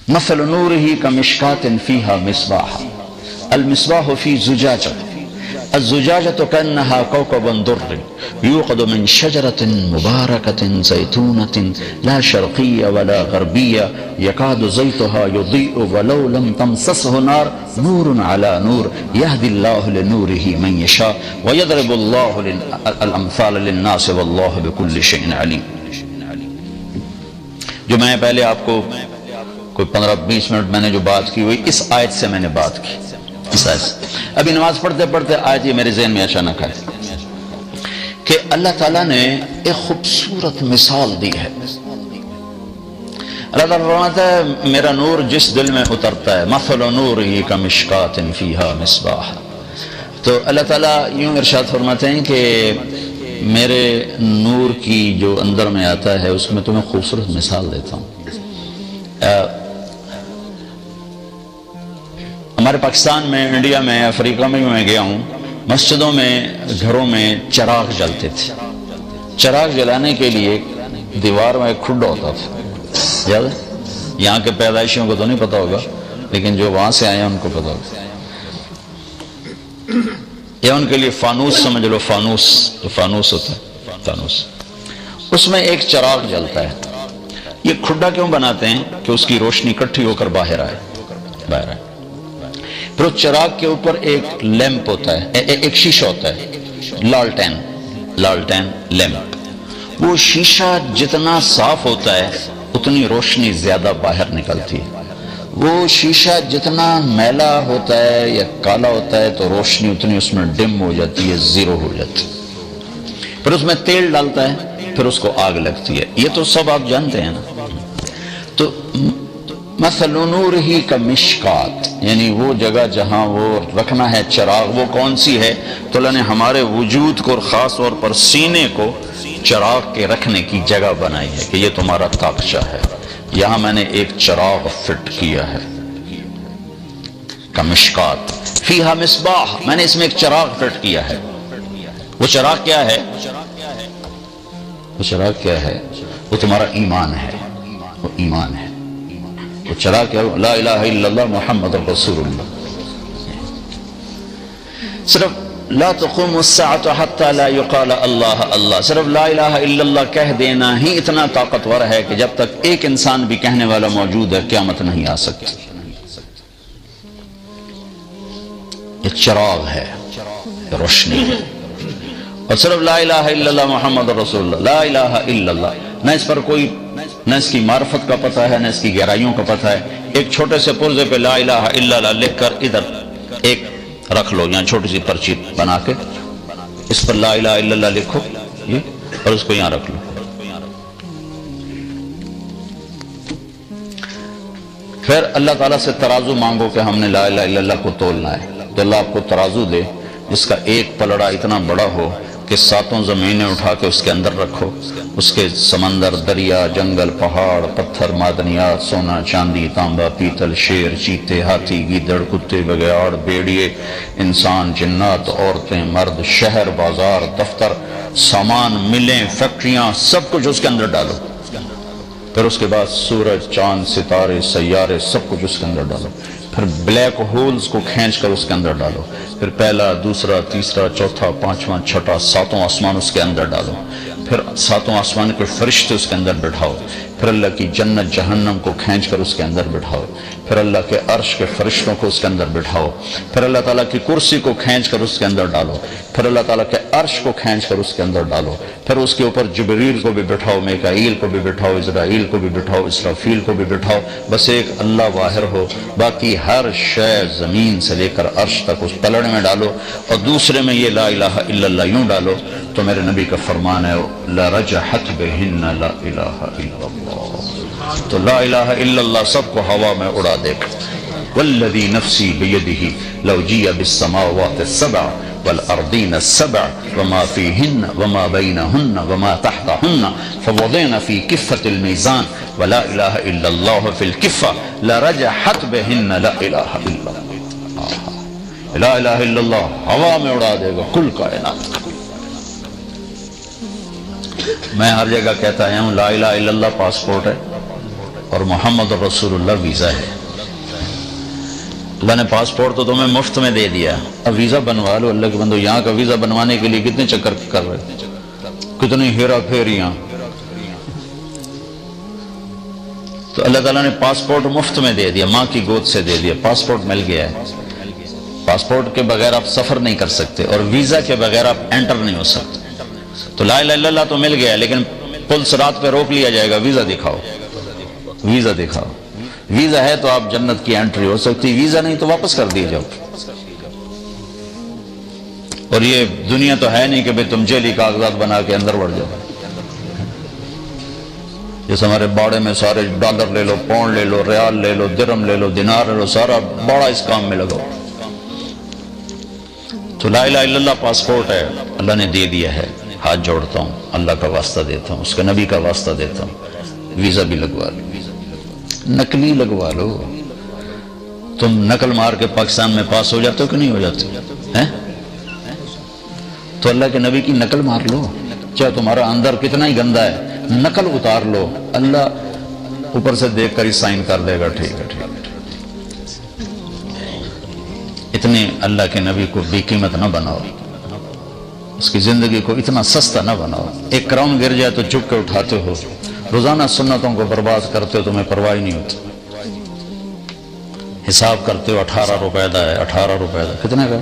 مثل نورہ کمشکات فیہا مصباح المصباح فی زجاجہ الزجاجة كأنها كوكب دري يوقد من شجرة مباركة زيتونة لا شرقية ولا غربية يكاد زيتها يضيء ولو لم تمسسه نار نور على نور يهدي الله لنوره من يشاء ويضرب الله الأمثال للناس والله بكل شيء عليم۔ جو میں پہلے آپ کو کوئی 15-20 منٹ میں نے جو بات کی ہوئی اس آیت سے میں نے بات کی، اس آیت سے۔ ابھی نماز پڑھتے پڑھتے آیت یہ میرے ذہن میں اچانک آئی کہ اللہ تعالیٰ نے ایک خوبصورت مثال دی ہے۔ اللہ تعالیٰ فرماتا ہے میرا نور جس دل میں اترتا ہے مثل نورہ کمشکات فیہا مصباح، تو اللہ تعالیٰ یوں ارشاد فرماتے ہیں کہ میرے نور کی جو اندر میں آتا ہے اس میں تمہیں خوبصورت مثال دیتا ہوں۔ ہمارے پاکستان میں، انڈیا میں، افریقہ میں میں گیا ہوں، مسجدوں میں، گھروں میں چراغ جلتے تھے۔ چراغ جلانے کے لیے دیوار میں ایک کھڈا ہوتا تھا، یاد ہے؟ یہاں کے پیدائشیوں کو تو نہیں پتا ہوگا لیکن جو وہاں سے آئے ہیں ان کو پتا ہوگا۔ یا ان کے لیے فانوس سمجھ لو، فانوس جو فانوس ہوتا ہے، فانوس، اس میں ایک چراغ جلتا ہے۔ یہ کھڈا کیوں بناتے ہیں کہ اس کی روشنی اکٹھی ہو کر باہر آئے۔ پھر اس چراغ کے اوپر ایک لیمپ ہوتا ہے، ایک شیشہ ہوتا ہے، لالٹین لیمپ۔ وہ شیشہ جتنا صاف ہوتا ہے اتنی روشنی زیادہ باہر نکلتی ہے، وہ شیشہ جتنا میلا ہوتا ہے یا کالا ہوتا ہے تو روشنی اتنی اس میں ڈم ہو جاتی ہے، زیرو ہو جاتی ہے۔ پھر اس میں تیل ڈالتا ہے، پھر اس کو آگ لگتی ہے۔ یہ تو سب آپ جانتے ہیں نا۔ تو مثل نورہ کمشکات، یعنی وہ جگہ جہاں وہ رکھنا ہے چراغ وہ کون سی ہے؟ تو اللہ نے ہمارے وجود کو اور خاص طور پر سینے کو چراغ کے رکھنے کی جگہ بنائی ہے کہ یہ تمہارا تاقچہ ہے، یہاں میں نے ایک چراغ فٹ کیا ہے۔ کمشکات فیہا مصباح، میں نے اس میں ایک چراغ فٹ کیا ہے۔ وہ چراغ کیا ہے؟ وہ چراغ کیا ہے؟ وہ تمہارا ایمان ہے، وہ ایمان ہے۔ وہ چراغ کیا؟ لا الہ الا اللہ محمد رسول اللہ۔ صرف لا تقوم الساعة حتى لا يقال اللہ اللہ، صرف لا الہ الا اللہ کہہ دینا ہی اتنا طاقتور ہے کہ جب تک ایک انسان بھی کہنے والا موجود ہے قیامت نہیں آ سکتی۔ یہ چراغ ہے، روشنی ہے۔ اور صرف لا الہ الا اللہ محمد رسول اللہ، لا الہ الا اللہ، نہ اس پر کوئی، نہ اس کی معرفت کا پتہ ہے، نہ اس کی گہرائیوں کا پتہ ہے۔ ایک چھوٹے سے پرزے پہ لا الہ الا اللہ لکھ کر ادھر ایک رکھ لو، یہاں چھوٹی سی پرچی بنا کے اس پر لا الہ الا اللہ لکھو اور اس کو یہاں رکھ لو۔ پھر اللہ تعالیٰ سے ترازو مانگو کہ ہم نے لا الہ الا اللہ کو تولنا ہے، تو اللہ آپ کو ترازو دے جس کا ایک پلڑا اتنا بڑا ہو کہ 7 زمینیں اٹھا کے اس کے اندر رکھو، اس کے سمندر، دریا، جنگل، پہاڑ، پتھر، معدنیات، سونا، چاندی، تانبا، پیتل، شیر، چیتے، ہاتھی، گیدڑ، کتے، بگیاڑ، بھیڑیے، انسان، جنات، عورتیں، مرد، شہر، بازار، دفتر، سامان، ملیں، فیکٹریاں، سب کچھ اس کے اندر ڈالو۔ پھر اس کے بعد سورج، چاند، ستارے، سیارے سب کچھ اس کے اندر ڈالو، پھر بلیک ہولز کو کھینچ کر اس کے اندر ڈالو، پھر پہلا، دوسرا، تیسرا، چوتھا، پانچواں، چھٹا، ساتوں آسمان اس کے اندر ڈالو، پھر ساتوں آسمان کے فرشتے اس کے اندر بٹھاؤ، پھر اللہ کی جنت جہنم کو کھینچ کر اس کے اندر بٹھاؤ، پھر اللہ کے عرش کے فرشتوں کو اس کے اندر بٹھاؤ، پھر اللہ تعالیٰ کی کرسی کو کھینچ کر اس کے اندر ڈالو، پھر اللہ تعالیٰ کے عرش کو کھینچ کر اس کے اندر ڈالو، پھر اس کے اوپر جبریل کو بھی بٹھاؤ، میکائیل کو بھی بٹھاؤ، اسرائیل کو بھی بٹھاؤ، اسرافیل کو بھی بٹھاؤ، بس ایک اللہ واحد ہو، باقی ہر شے زمین سے لے کر عرش تک اس پلڑ میں ڈالو، اور دوسرے میں یہ لا الہ الا اللہ یوں ڈالو، تو میرے نبی کا فرمان ہے لَرَجَحَتْ بِهِنَّ لَا إِلَهَ إِلَّا اللَّهُ، تو لا الہ الا اللہ سب کو ہوا میں اڑا دے گا۔ وَالَّذِي نَفْسِي بِيَدِهِ لَوْ جِئَ بِالسَّمَاوَاتِ السَّبْعِ وَالْأَرْضِينَ السَّبْعِ وَمَا فِيهِنَّ وَمَا بَيْنَهُنَّ وَمَا تَحْتَهُنَّ فَوَضِعْنَ فِي كِفَّةِ الْمِيزَانِ وَلَا إِلَهَ إِلَّا اللَّهُ فِي الْكِفَّةِ لَرَجَحَتْ بِهِنَّ لَا إِلَهَ إِلَّا اللَّهُ، لا الہ الا اللہ ہوا میں اڑا دے گا کل کائنات کا۔ میں ہر جگہ کہتا ہوں لا الہ الا اللہ پاسپورٹ ہے اور محمد رسول اللہ ویزا ہے۔ اللہ نے پاسپورٹ تو تمہیں مفت میں دے دیا، اب ویزا بنوا لو۔ اللہ کے بندو یہاں کا ویزا بنوانے کے لیے کتنے چکر کر رہے، کتنی ہیرا پھیریاں۔ تو اللہ تعالیٰ نے پاسپورٹ مفت میں دے دیا، ماں کی گود سے دے دیا، پاسپورٹ مل گیا ہے۔ پاسپورٹ کے بغیر آپ سفر نہیں کر سکتے اور ویزا کے بغیر آپ انٹر نہیں ہو سکتے۔ تو لا الہ الا اللہ تو مل گیا، لیکن پل صراط پہ روک لیا جائے گا، ویزا دکھاؤ، ویزا دکھاؤ۔ ویزا ہے تو آپ جنت کی انٹری ہو سکتی، ویزا نہیں تو واپس کر دیے جاؤ۔ اور یہ دنیا تو ہے نہیں کہ بھئی تم جیلی کاغذات بنا کے اندر بڑھ جاؤ۔ جیسے ہمارے باڑے میں سارے ڈالر لے لو، پاؤنڈ لے لو، ریال لے لو، درہم لے لو، دینار لے لو، سارا باڑا اس کام میں لگاؤ۔ تو لا الہ الا اللہ پاسپورٹ ہے، اللہ نے دے دیا ہے۔ ہاتھ جوڑتا ہوں، اللہ کا واسطہ دیتا ہوں، اس کے نبی کا واسطہ دیتا ہوں، ویزا بھی لگوا لو، نقلی لگوا لو۔ تم نقل مار کے پاکستان میں پاس ہو جاتے ہو کہ نہیں ہو جاتے ہیں؟ تو اللہ کے نبی کی نقل مار لو، چاہے تمہارا اندر کتنا ہی گندا ہے، نقل اتار لو، اللہ اوپر سے دیکھ کر ہی سائن کر دے گا، ٹھیک ہے ٹھیک ہے۔ اتنے اللہ کے نبی کو بے قیمت نہ بناؤ، اس کی زندگی کو اتنا سستا نہ بناؤ۔ ایک کراؤن گر جائے تو چپ کے اٹھاتے ہو، روزانہ سنتوں کو برباد کرتے ہو، تمہیں پرواہ نہیں ہوتی۔ حساب کرتے ہو 18 روپے دا ہے، 18 روپے دا کتنے کا؟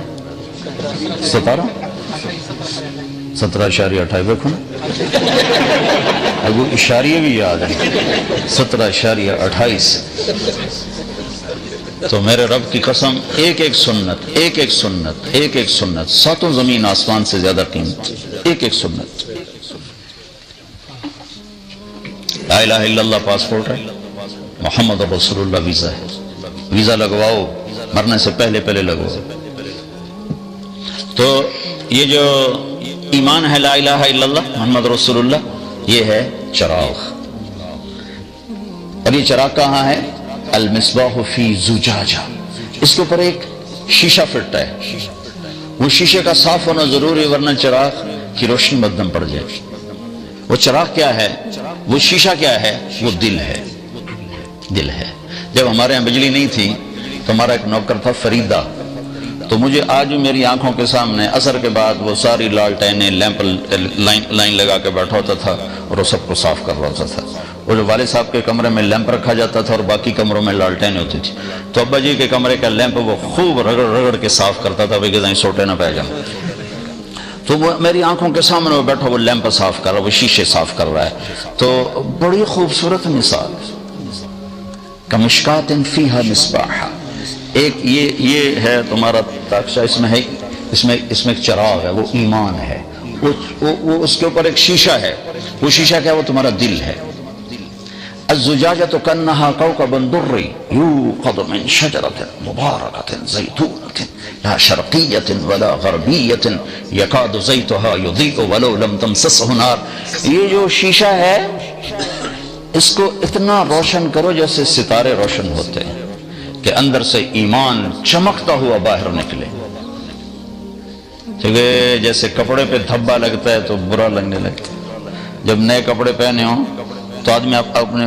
17.28 دیکھو نا، اگو اشاریے بھی یاد ہیں، 17.28۔ تو میرے رب کی قسم، ایک ایک سنت، ایک ایک سنت، ایک ایک سنت ساتوں زمین آسمان سے زیادہ قیمت، ایک ایک سنت۔ لا الہ الا اللہ پاسپورٹ ہے، محمد رسول اللہ ویزا ہے، ویزا لگواؤ، مرنے سے پہلے پہلے لگواؤ۔ تو یہ جو ایمان ہے لا الہ الا اللہ محمد رسول اللہ، یہ ہے چراغ۔ اور یہ چراغ کہاں ہے؟ المصباح فی زجاجہ، اس کے اوپر ایک شیشہ فٹ ہے، وہ شیشے کا صاف ہونا ضروری، ورنہ چراغ کی روشنی مدھم پڑ جائے۔ وہ چراغ کیا ہے؟ وہ شیشہ کیا ہے؟ وہ دل ہے، دل ہے۔ جب ہمارے یہاں بجلی نہیں تھی تو ہمارا ایک نوکر تھا فریدہ، تو مجھے آج میری آنکھوں کے سامنے عصر کے بعد وہ ساری لالٹینیں لیمپ لائن لگا کے بیٹھا ہوتا تھا اور وہ سب کو صاف کر رہا ہوتا تھا۔ وہ جو والد صاحب کے کمرے میں لیمپ رکھا جاتا تھا اور باقی کمروں میں لالٹینیں ہوتی تھی، تو ابا جی کے کمرے کا لیمپ وہ خوب رگڑ رگڑ کے صاف کرتا تھا کہ کہیں سوٹے نہ پہ جائیں۔ تو وہ میری آنکھوں کے سامنے وہ بیٹھا، وہ لیمپ صاف کر رہا ہے، وہ شیشے صاف کر رہا ہے۔ تو بڑی خوبصورت مثال، کمشکات فیہا مصباح، ایک یہ ہے تمہارا تاکشہ، اس میں ہے، اس میں ایک چراغ ہے، وہ ایمان ہے، وہ اس کے اوپر ایک شیشہ ہے، وہ شیشہ کیا ہے؟ وہ تمہارا دل ہے۔ الزجاجۃ کانہا کوکب دری یوقد من شجرۃ مبارکۃ زیتونۃ لا شرقیۃ ولا غربیۃ یکاد زیتھا یضیء ولو لم تمسسہ نار۔ یہ جو شیشہ ہے اس کو اتنا روشن کرو جیسے ستارے روشن ہوتے ہیں کہ اندر سے ایمان چمکتا ہوا باہر نکلے۔ کیونکہ جیسے کپڑے پہ دھبا لگتا ہے تو برا لگنے لگتا ہے، جب نئے کپڑے پہنے ہوں تو آدمی اپنے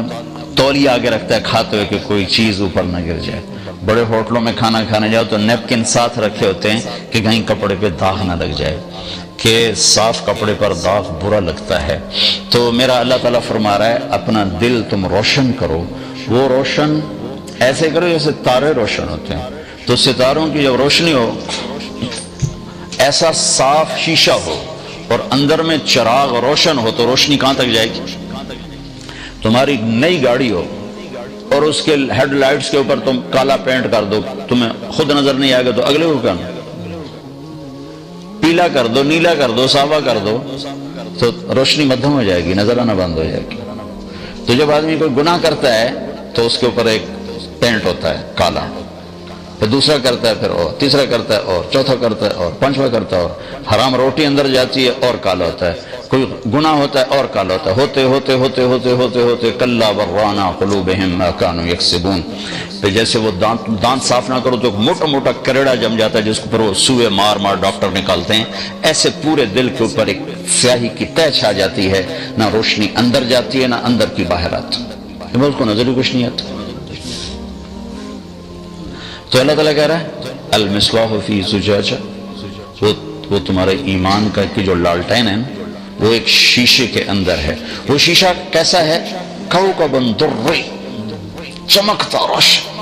تولیہ آگے رکھتا ہے کھاتے ہوئے کہ کوئی چیز اوپر نہ گر جائے. بڑے ہوٹلوں میں کھانا کھانے جاؤ تو نیپکن ساتھ رکھے ہوتے ہیں کہ کہیں کپڑے پہ داغ نہ لگ جائے، کہ صاف کپڑے پر داغ برا لگتا ہے. تو میرا اللہ تعالیٰ فرما رہا ہے اپنا دل تم روشن کرو. وہ روشن ایسے کرو جیسے تارے روشن ہوتے ہیں. تو ستاروں کی جب روشنی ہو، ایسا صاف شیشہ ہو اور اندر میں چراغ روشن ہو تو روشنی کہاں تک جائے گی؟ تمہاری نئی گاڑی ہو اور اس کے ہیڈ لائٹس کے اوپر تم کالا پینٹ کر دو، تمہیں خود نظر نہیں آئے گا تو اگلے کو کرنا، پیلا کر دو، نیلا کر دو، سابہ کر دو تو روشنی مدھم ہو جائے گی، نظر آنا بند ہو جائے گی. تو جب آدمی کوئی گناہ کرتا ہے تو اس کے اوپر ایک پینٹ ہوتا ہے کالا، پھر دوسرا کرتا ہے، پھر اور تیسرا کرتا ہے، اور چوتھا کرتا ہے، اور پانچواں کرتا ہے، اور حرام روٹی اندر جاتی ہے اور کالا ہوتا ہے، کوئی گناہ ہوتا ہے اور کالا ہوتا ہے، ہوتے ہوتے ہوتے ہوتے ہوتے ہوتے کلا برانا قلوبہم ما کانوا یکسبون. پھر جیسے وہ دانت صاف نہ کرو تو موٹا موٹا کریڑا جم جاتا ہے جس پر وہ سوئے مار مار ڈاکٹر نکالتے ہیں، ایسے پورے دل کے اوپر ایک سیاہی کی تہ چھا جاتی ہے، نہ روشنی اندر جاتی ہے نہ اندر کی باہر آتی ہے، اس کو نظر ہی کچھ نہیں آتا. تو اللہ تعالیٰ کہہ رہا ہے المصباح فی زجاجہ، وہ تمہارے ایمان کا کی جو لالٹین ہے وہ ایک شیشے کے اندر ہے. وہ شیشہ کیسا ہے؟ کوکب دری، چمکتا روشن.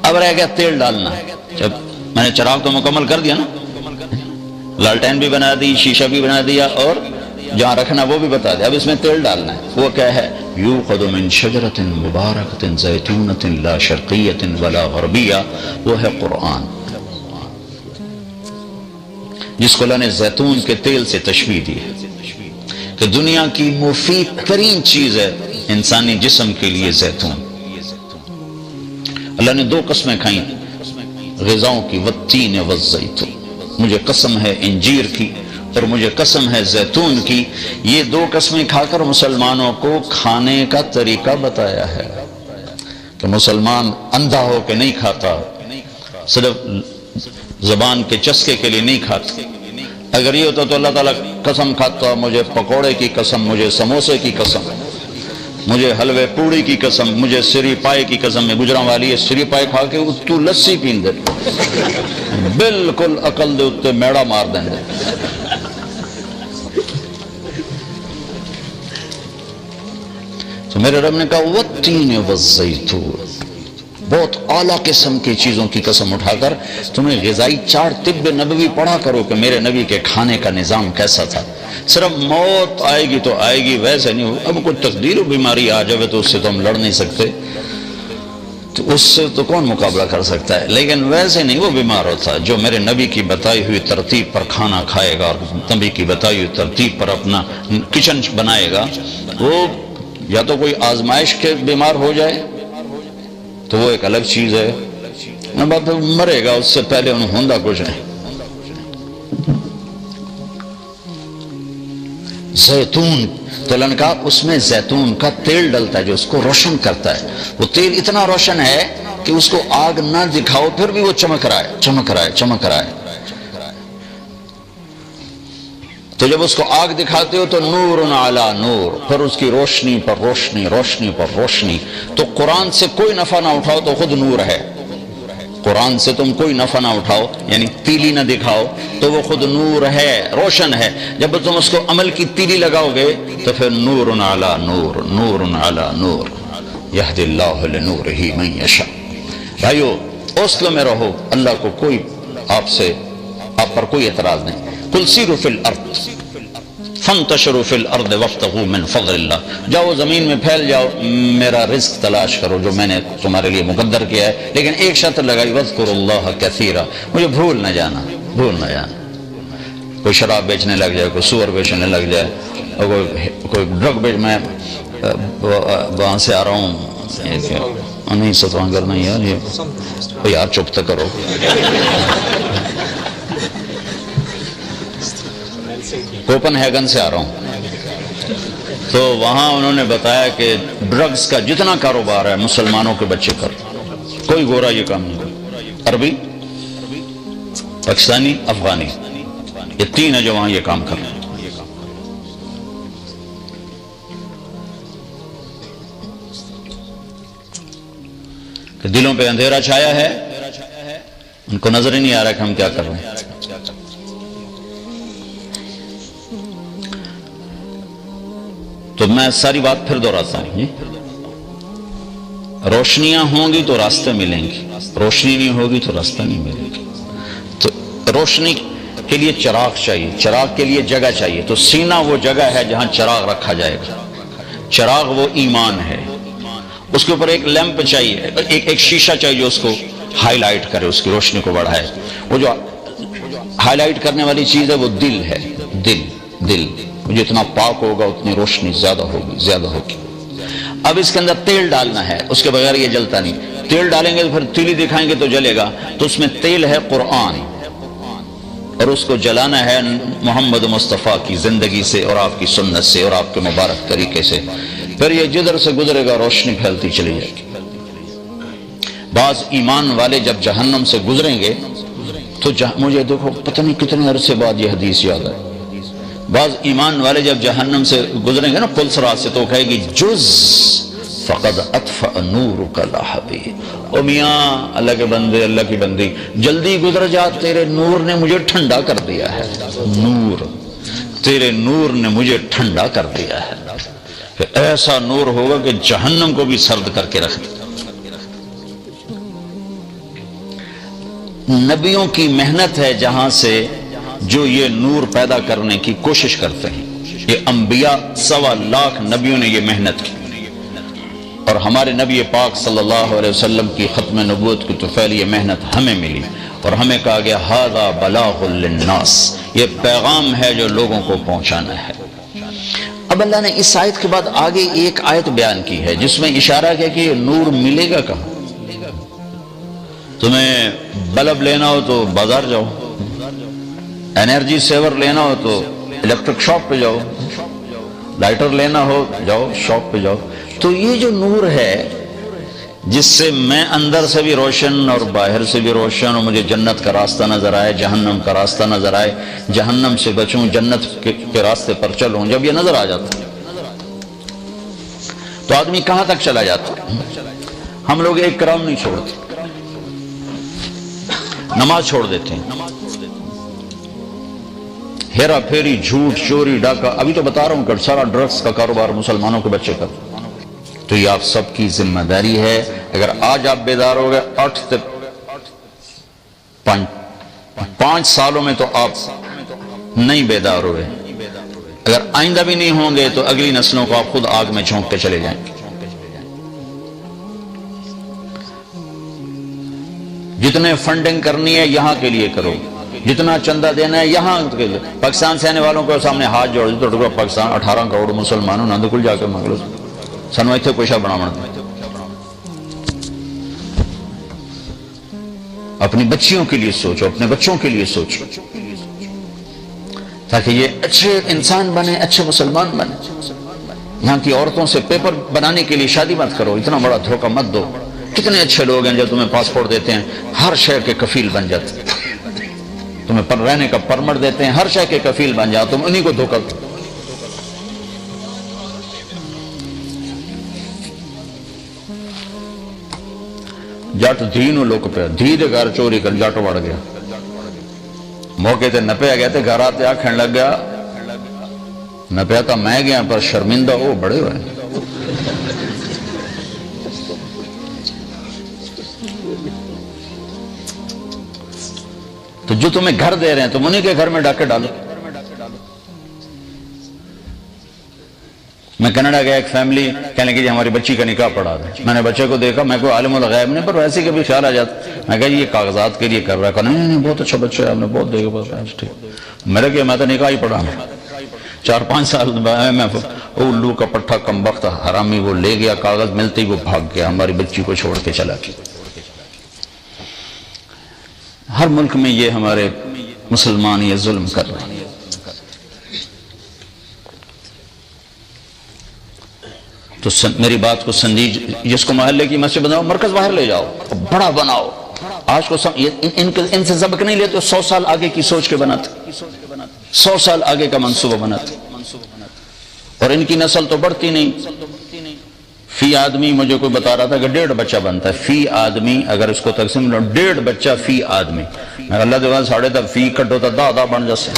اب رہ گیا تیل ڈالنا. جب میں نے چراغ تو مکمل کر دیا نا، لالٹین بھی بنا دی، شیشہ بھی بنا دیا، اور جہاں رکھنا وہ بھی بتا دیا. اب اس میں تیل ڈالنا ہے. وہ کیا ہے؟ یوقد من شجرۃ مبارکۃ زیتونۃ لا شرقیۃ ولا غربیہ. وہ ہے قرآن، جس کو اللہ نے زیتون کے تیل سے تشبیہ دی ہے کہ دنیا کی مفید ترین چیز ہے انسانی جسم کے لیے زیتون. اللہ نے 2 قسمیں کھائیں غذاؤں کی، والتین والزیتون. مجھے قسم ہے انجیر کی اور مجھے قسم ہے زیتون کی. یہ 2 قسمیں کھا کر مسلمانوں کو کھانے کا طریقہ بتایا ہے کہ مسلمان اندھا ہو کے نہیں کھاتا، صرف زبان کے چسکے کے لیے نہیں کھاتا. اگر یہ ہوتا تو اللہ تعالیٰ قسم کھاتا، مجھے پکوڑے کی قسم، مجھے سموسے کی قسم، مجھے حلوے پوڑی کی قسم، مجھے سری پائے کی قسم. میں گجراں والی ہے، سری پائے کھا کے تو لسی پین دے، بالکل عقل دے اتے میڑا مار دیں دے. تو میرے رب نے کہا والتین والزیتون، بہت اعلیٰ قسم کی چیزوں کی قسم اٹھا کر تمہیں غذائی 4 طب نبوی پڑھا کرو کہ میرے نبی کے کھانے کا نظام کیسا تھا. صرف موت آئے گی تو آئے گی، ویسے نہیں ہو. اب کوئی تقدیر و بیماری آ جائے تو اس سے تو ہم لڑ نہیں سکتے، تو اس سے تو کون مقابلہ کر سکتا ہے. لیکن ویسے نہیں وہ بیمار ہوتا جو میرے نبی کی بتائی ہوئی ترتیب پر کھانا کھائے گا اور نبی کی بتائی ہوئی ترتیب پر اپنا کچن بنائے گا. وہ یا تو کوئی آزمائش کے بیمار ہو جائے تو وہ ایک الگ چیز ہے، بات مرے گا، اس سے پہلے انہوں ہوندہ کچھ نہیں. زیتون تو اللہ نے کہا اس میں زیتون کا تیل ڈلتا ہے جو اس کو روشن کرتا ہے. وہ تیل اتنا روشن ہے کہ اس کو آگ نہ دکھاؤ پھر بھی وہ چمک رہا ہے، چمک رہا ہے، چمک رہا ہے. تو جب اس کو آگ دکھاتے ہو تو نور علی نور، پھر اس کی روشنی پر روشنی، روشنی پر روشنی. تو قرآن سے کوئی نفع نہ اٹھاؤ تو خود نور ہے. قرآن سے تم کوئی نفع نہ اٹھاؤ، یعنی تیلی نہ دکھاؤ تو وہ خود نور ہے، روشن ہے. جب تم اس کو عمل کی تیلی لگاؤ گے تو پھر نور علی نور، نور علی نور، یہدی اللہ لنورہ من یشاء. بھائیو حوصلے میں رہو، اللہ کو کوئی آپ پر کوئی اعتراض نہیں. قل سیروا فی الارض فانتشروا فی الارض وابتغوا من فضل اللہ. جاؤ زمین میں پھیل جاؤ، میرا رزق تلاش کرو جو میں نے تمہارے لیے مقدر کیا ہے. لیکن ایک شرط لگائی، واذکروا اللہ کثیرا، مجھے بھول نہ جانا، بھول نہ جانا. کوئی شراب بیچنے لگ جائے، کوئی سور بیچنے لگ جائے، اور کوئی ڈرگ بیچ، میں وہاں سے آ رہا ہوں، نہیں ستوانگر نہیں یار، یہ یار چپ تو کرو. کوپن ہیگن سے آ رہا ہوں، تو وہاں انہوں نے بتایا کہ ڈرگز کا جتنا کاروبار ہے مسلمانوں کے بچے کر، کوئی گورا یہ کام نہیں. عربی، پاکستانی، افغانی، یہ 3 ہے جو وہاں یہ کام کر رہے ہیں. کہ دلوں پہ اندھیرا چھایا ہے، ان کو نظر ہی نہیں آ رہا کہ ہم کیا کر رہے ہیں۔ تو میں ساری بات پھر دہراتا ہوں، روشنیاں ہوں گی تو راستے ملیں گی، روشنی نہیں ہوگی تو راستہ نہیں ملے گی۔ تو روشنی کے لیے چراغ چاہیے، چراغ کے لیے جگہ چاہیے، تو سینہ وہ جگہ ہے جہاں چراغ رکھا جائے گا۔ چراغ وہ ایمان ہے، اس کے اوپر ایک لیمپ چاہیے، ایک شیشہ چاہیے جو اس کو ہائی لائٹ کرے، اس کی روشنی کو بڑھائے۔ وہ جو ہائی لائٹ کرنے والی چیز ہے وہ دل ہے، دل جتنا پاک ہوگا اتنی روشنی زیادہ ہوگی۔ اب اس کے اندر تیل ڈالنا ہے، اس کے بغیر یہ جلتا نہیں۔ تیل ڈالیں گے تو پھر تیلی دکھائیں گے تو جلے گا، تو اس میں تیل ہے قرآن، اور اس کو جلانا ہے محمد مصطفیٰ کی زندگی سے اور آپ کی سنت سے اور آپ کے مبارک طریقے سے، پھر یہ جدھر سے گزرے گا روشنی پھیلتی چلی جائے گی۔ بعض ایمان والے جب جہنم سے گزریں گے تو مجھے دیکھو پتہ نہیں کتنے عرصے بعد یہ حدیث یاد ہے، بعض ایمان والے جب جہنم سے گزریں گے نا پلسرات سے، تو کہے گی جز فقد اطفأ نورک لہبی، او میاں اللہ کے بندے، اللہ کی بندی، جلدی گزر جا، تیرے نور نے مجھے ٹھنڈا کر دیا ہے، تیرے نور نے مجھے ٹھنڈا کر دیا ہے۔ کہ ایسا نور ہوگا کہ جہنم کو بھی سرد کر کے رکھ دے۔ نبیوں کی محنت ہے جہاں سے جو یہ نور پیدا کرنے کی کوشش کرتے ہیں، یہ انبیاء 1.25 لاکھ نبیوں نے یہ محنت کی، اور ہمارے نبی پاک صلی اللہ علیہ وسلم کی ختم نبوت کی طفیل یہ محنت ہمیں ملی، اور ہمیں کہا گیا ھذا بلاغ للناس، یہ پیغام ہے جو لوگوں کو پہنچانا ہے۔ اب اللہ نے اس آیت کے بعد آگے ایک آیت بیان کی ہے جس میں اشارہ کیا کہ یہ نور ملے گا کہاں۔ تمہیں بلب لینا ہو تو بازار جاؤ، انرجی سیور لینا ہو تو الیکٹرک شاپ پہ جاؤ، لائٹر لینا ہو جاؤ شاپ پہ جاؤ۔ تو یہ جو نور ہے جس سے میں اندر سے بھی روشن اور باہر سے بھی روشن، اور مجھے جنت کا راستہ نظر آئے، جہنم کا راستہ نظر آئے، جہنم سے بچوں، جنت کے راستے پر چلوں، جب یہ نظر آ جاتا تو آدمی کہاں تک چلا جاتا۔ ہم لوگ ایک کرام نہیں چھوڑتے، نماز چھوڑ دیتے ہیں، ہیرا پھیری، جھوٹ، چوری، ڈاکہ، ابھی تو بتا رہا ہوں کہ سارا ڈرگز کا کاروبار مسلمانوں کے بچے کرتے۔ تو یہ آپ سب کی ذمہ داری ہے، اگر آج آپ بیدار ہو گئے 8 سے 5 سالوں میں تو آپ نہیں بیدار ہوئے، اگر آئندہ بھی نہیں ہوں گے تو اگلی نسلوں کو آپ خود آگ میں جھونک کے چلے جائیں گے۔ جتنے فنڈنگ کرنی ہے یہاں کے لیے کرو، جتنا چندہ دینا ہے یہاں کے لیے۔ پاکستان سے آنے والوں کو سامنے ہاتھ جوڑ دو تو پاکستان 18 کروڑ مسلمانوں نہ کل جا کے مانگ لو سنو اتنے کوئی شاہ بنا اپنی بچیوں کے لیے سوچو، اپنے بچوں کے لیے سوچو، تاکہ یہ اچھے انسان بنے، اچھے مسلمان بنے۔ یہاں کی عورتوں سے پیپر بنانے کے لیے شادی مت کرو، اتنا بڑا دھوکہ مت دو۔ کتنے اچھے لوگ ہیں جو تمہیں پاسپورٹ دیتے ہیں، ہر شہر کے کفیل بن جاتے، تمہیں رہنے کا پرمٹ دیتے ہیں، ہر شہر کے کفیل بن جاؤ، تم انہی کو دھوکہ دو۔ جٹ دھینو لوک پہ دھی دے گھر چوری کر جٹ وڑ گیا، موقع تے نپیا گیا تے گھر آتے آکھن لگ گیا نپیا تو میں گیا پر شرمندہ وہ بڑے ہوئے۔ تو جو تمہیں گھر دے رہے ہیں تم انہی کے گھر میں ڈاکے ڈالو۔ میں کینیڈا گیا، ایک فیملی کہنے لگی جی ہماری بچی کا نکاح پڑھا دیں۔ میں نے بچے کو دیکھا، میں کوئی عالم الغیب نہیں، پر ویسے کبھی خیال آ جاتا، میں کہا یہ کاغذات کے لیے کر رہا ہے، کہا نہیں بہت اچھا بچہ ہے، آپ نے بہت دیکھا، بہت ٹھیک۔ میرے کیا میں تو نکاح ہی پڑھا، 4-5 سال میں الو کا پٹھا کمبخت حرامی وہ لے گیا، کاغذ ملتے ہی وہ بھاگ گیا، ہماری بچی کو چھوڑ کے چلا گیا۔ ہر ملک میں یہ ہمارے مسلمان یہ ظلم کر رہے ہیں۔ تو میری بات کو سمجھیے، جس کو محلے کی مسجد بناؤ، مرکز باہر لے جاؤ، بڑا بناؤ۔ آج کو ان سے سبق نہیں لیتے، 100 سال آگے کی سوچ کے بناتے، 100 سال آگے کا منصوبہ بناتے، اور ان کی نسل تو بڑھتی نہیں، فی آدمی مجھے کوئی بتا رہا تھا کہ 1.5 بچہ بنتا ہے فی آدمی، اگر اس کو تقسیم 1.5 بچہ فی آدمی، میں اللہ دیوان 10.5 فی کٹ ہوتا 10 بن جیسے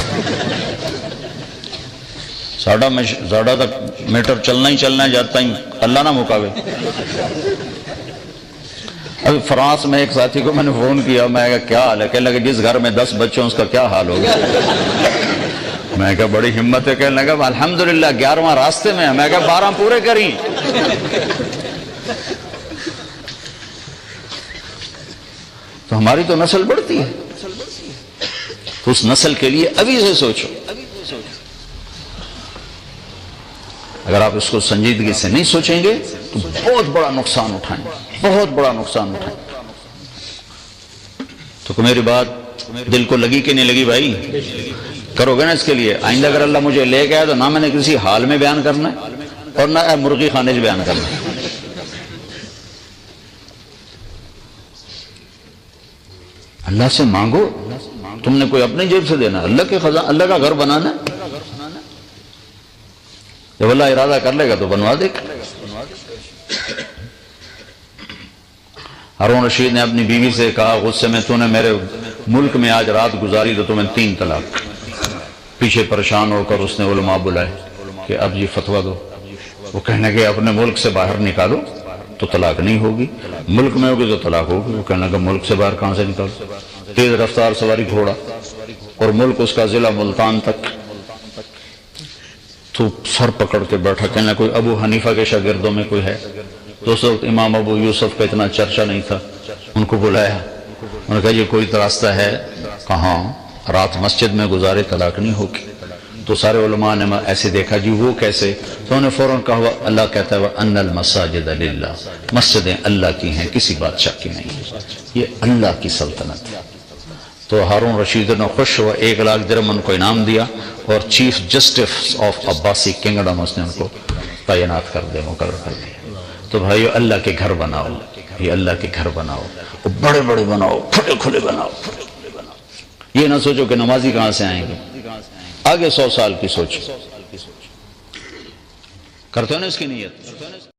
ساڑھا تک میٹر چلنا ہی چلنا ہے جاتا ہی اللہ نہ مکاوے۔ ابھی فرانس میں ایک ساتھی کو میں نے فون کیا، میں کہا کیا حال ہے؟ کہنے لگا جس گھر میں 10 بچوں اس کا کیا حال ہوگا؟ میں کہا بڑی ہمت ہے۔ کہنے لگا الحمدللہ 11واں راستے میں ہے۔ میں کہا 12 پورے کریں۔ تو ہماری تو نسل بڑھتی ہے، تو اس نسل کے لیے ابھی سے سوچو۔ اگر آپ اس کو سنجیدگی سے نہیں سوچیں گے تو بہت بڑا نقصان اٹھائیں، بہت بڑا نقصان اٹھائیں۔ تو میری بات دل کو لگی کہ نہیں لگی بھائی؟ کرو گے نا اس کے لیے؟ آئندہ اگر اللہ مجھے لے گیا تو نہ میں نے کسی حال میں بیان کرنا ہے اور نہ مرغی خانے بیان کرنا ہے۔ اللہ سے مانگو، تم نے کوئی اپنی جیب سے دینا، اللہ کے خزانہ، اللہ کا گھر بنانا ہے۔ جب اللہ ارادہ کر لے گا تو بنوا دے گا۔ ہارون رشید نے اپنی بیوی سے کہا غصے میں، تو نے میرے ملک میں آج رات گزاری تو تمہیں 3 طلاق۔ پیچھے پریشان ہو کر اس نے علماء بلائے کہ اب یہ فتویٰ دو۔ وہ کہنے کہ اپنے ملک سے باہر نکالو تو طلاق نہیں ہوگی، ملک میں ہوگی تو طلاق ہوگی۔ وہ کہنے کہ ملک سے باہر کہاں سے نکالو؟ تیز رفتار سواری گھوڑا، اور ملک اس کا ضلع ملتان تک۔ تو سر پکڑ کے بیٹھا، کہنا کوئی ابو حنیفہ کے شاگردوں میں کوئی ہے؟ تو اس وقت امام ابو یوسف کا اتنا چرچا نہیں تھا۔ ان کو بلایا، انہوں نے کہا یہ کوئی راستہ ہے؟ کہاں؟ رات مسجد میں گزارے طلاق نہیں ہوگی۔ تو سارے علماء نے ایسے دیکھا جی وہ کیسے؟ تو انہوں نے فوراً کہا اللہ کہتا ہے وَأَنَّ الْمَسَاجِدَ لِلَّهِ، مسجدیں اللہ کی ہیں، کسی بادشاہ کی نہیں، یہ اللہ کی سلطنت ہے۔ تو ہارون رشید نے خوش ہوا، 1,00,000 درہم ان کو انعام دیا، اور chief justice of Abbasi kingdom اس نے ان کو تعینات کر دیا، مقرر کر دیا۔ تو بھائیو اللہ کے گھر بناؤ، یہ اللہ کے گھر بناؤ، بڑے بڑے بناؤ، کھلے کھلے بناؤ۔ یہ نہ سوچو کہ نمازی کہاں سے آئیں گے، آگے 100 سال کی سوچ کرتے ہو نا اس کی نیت۔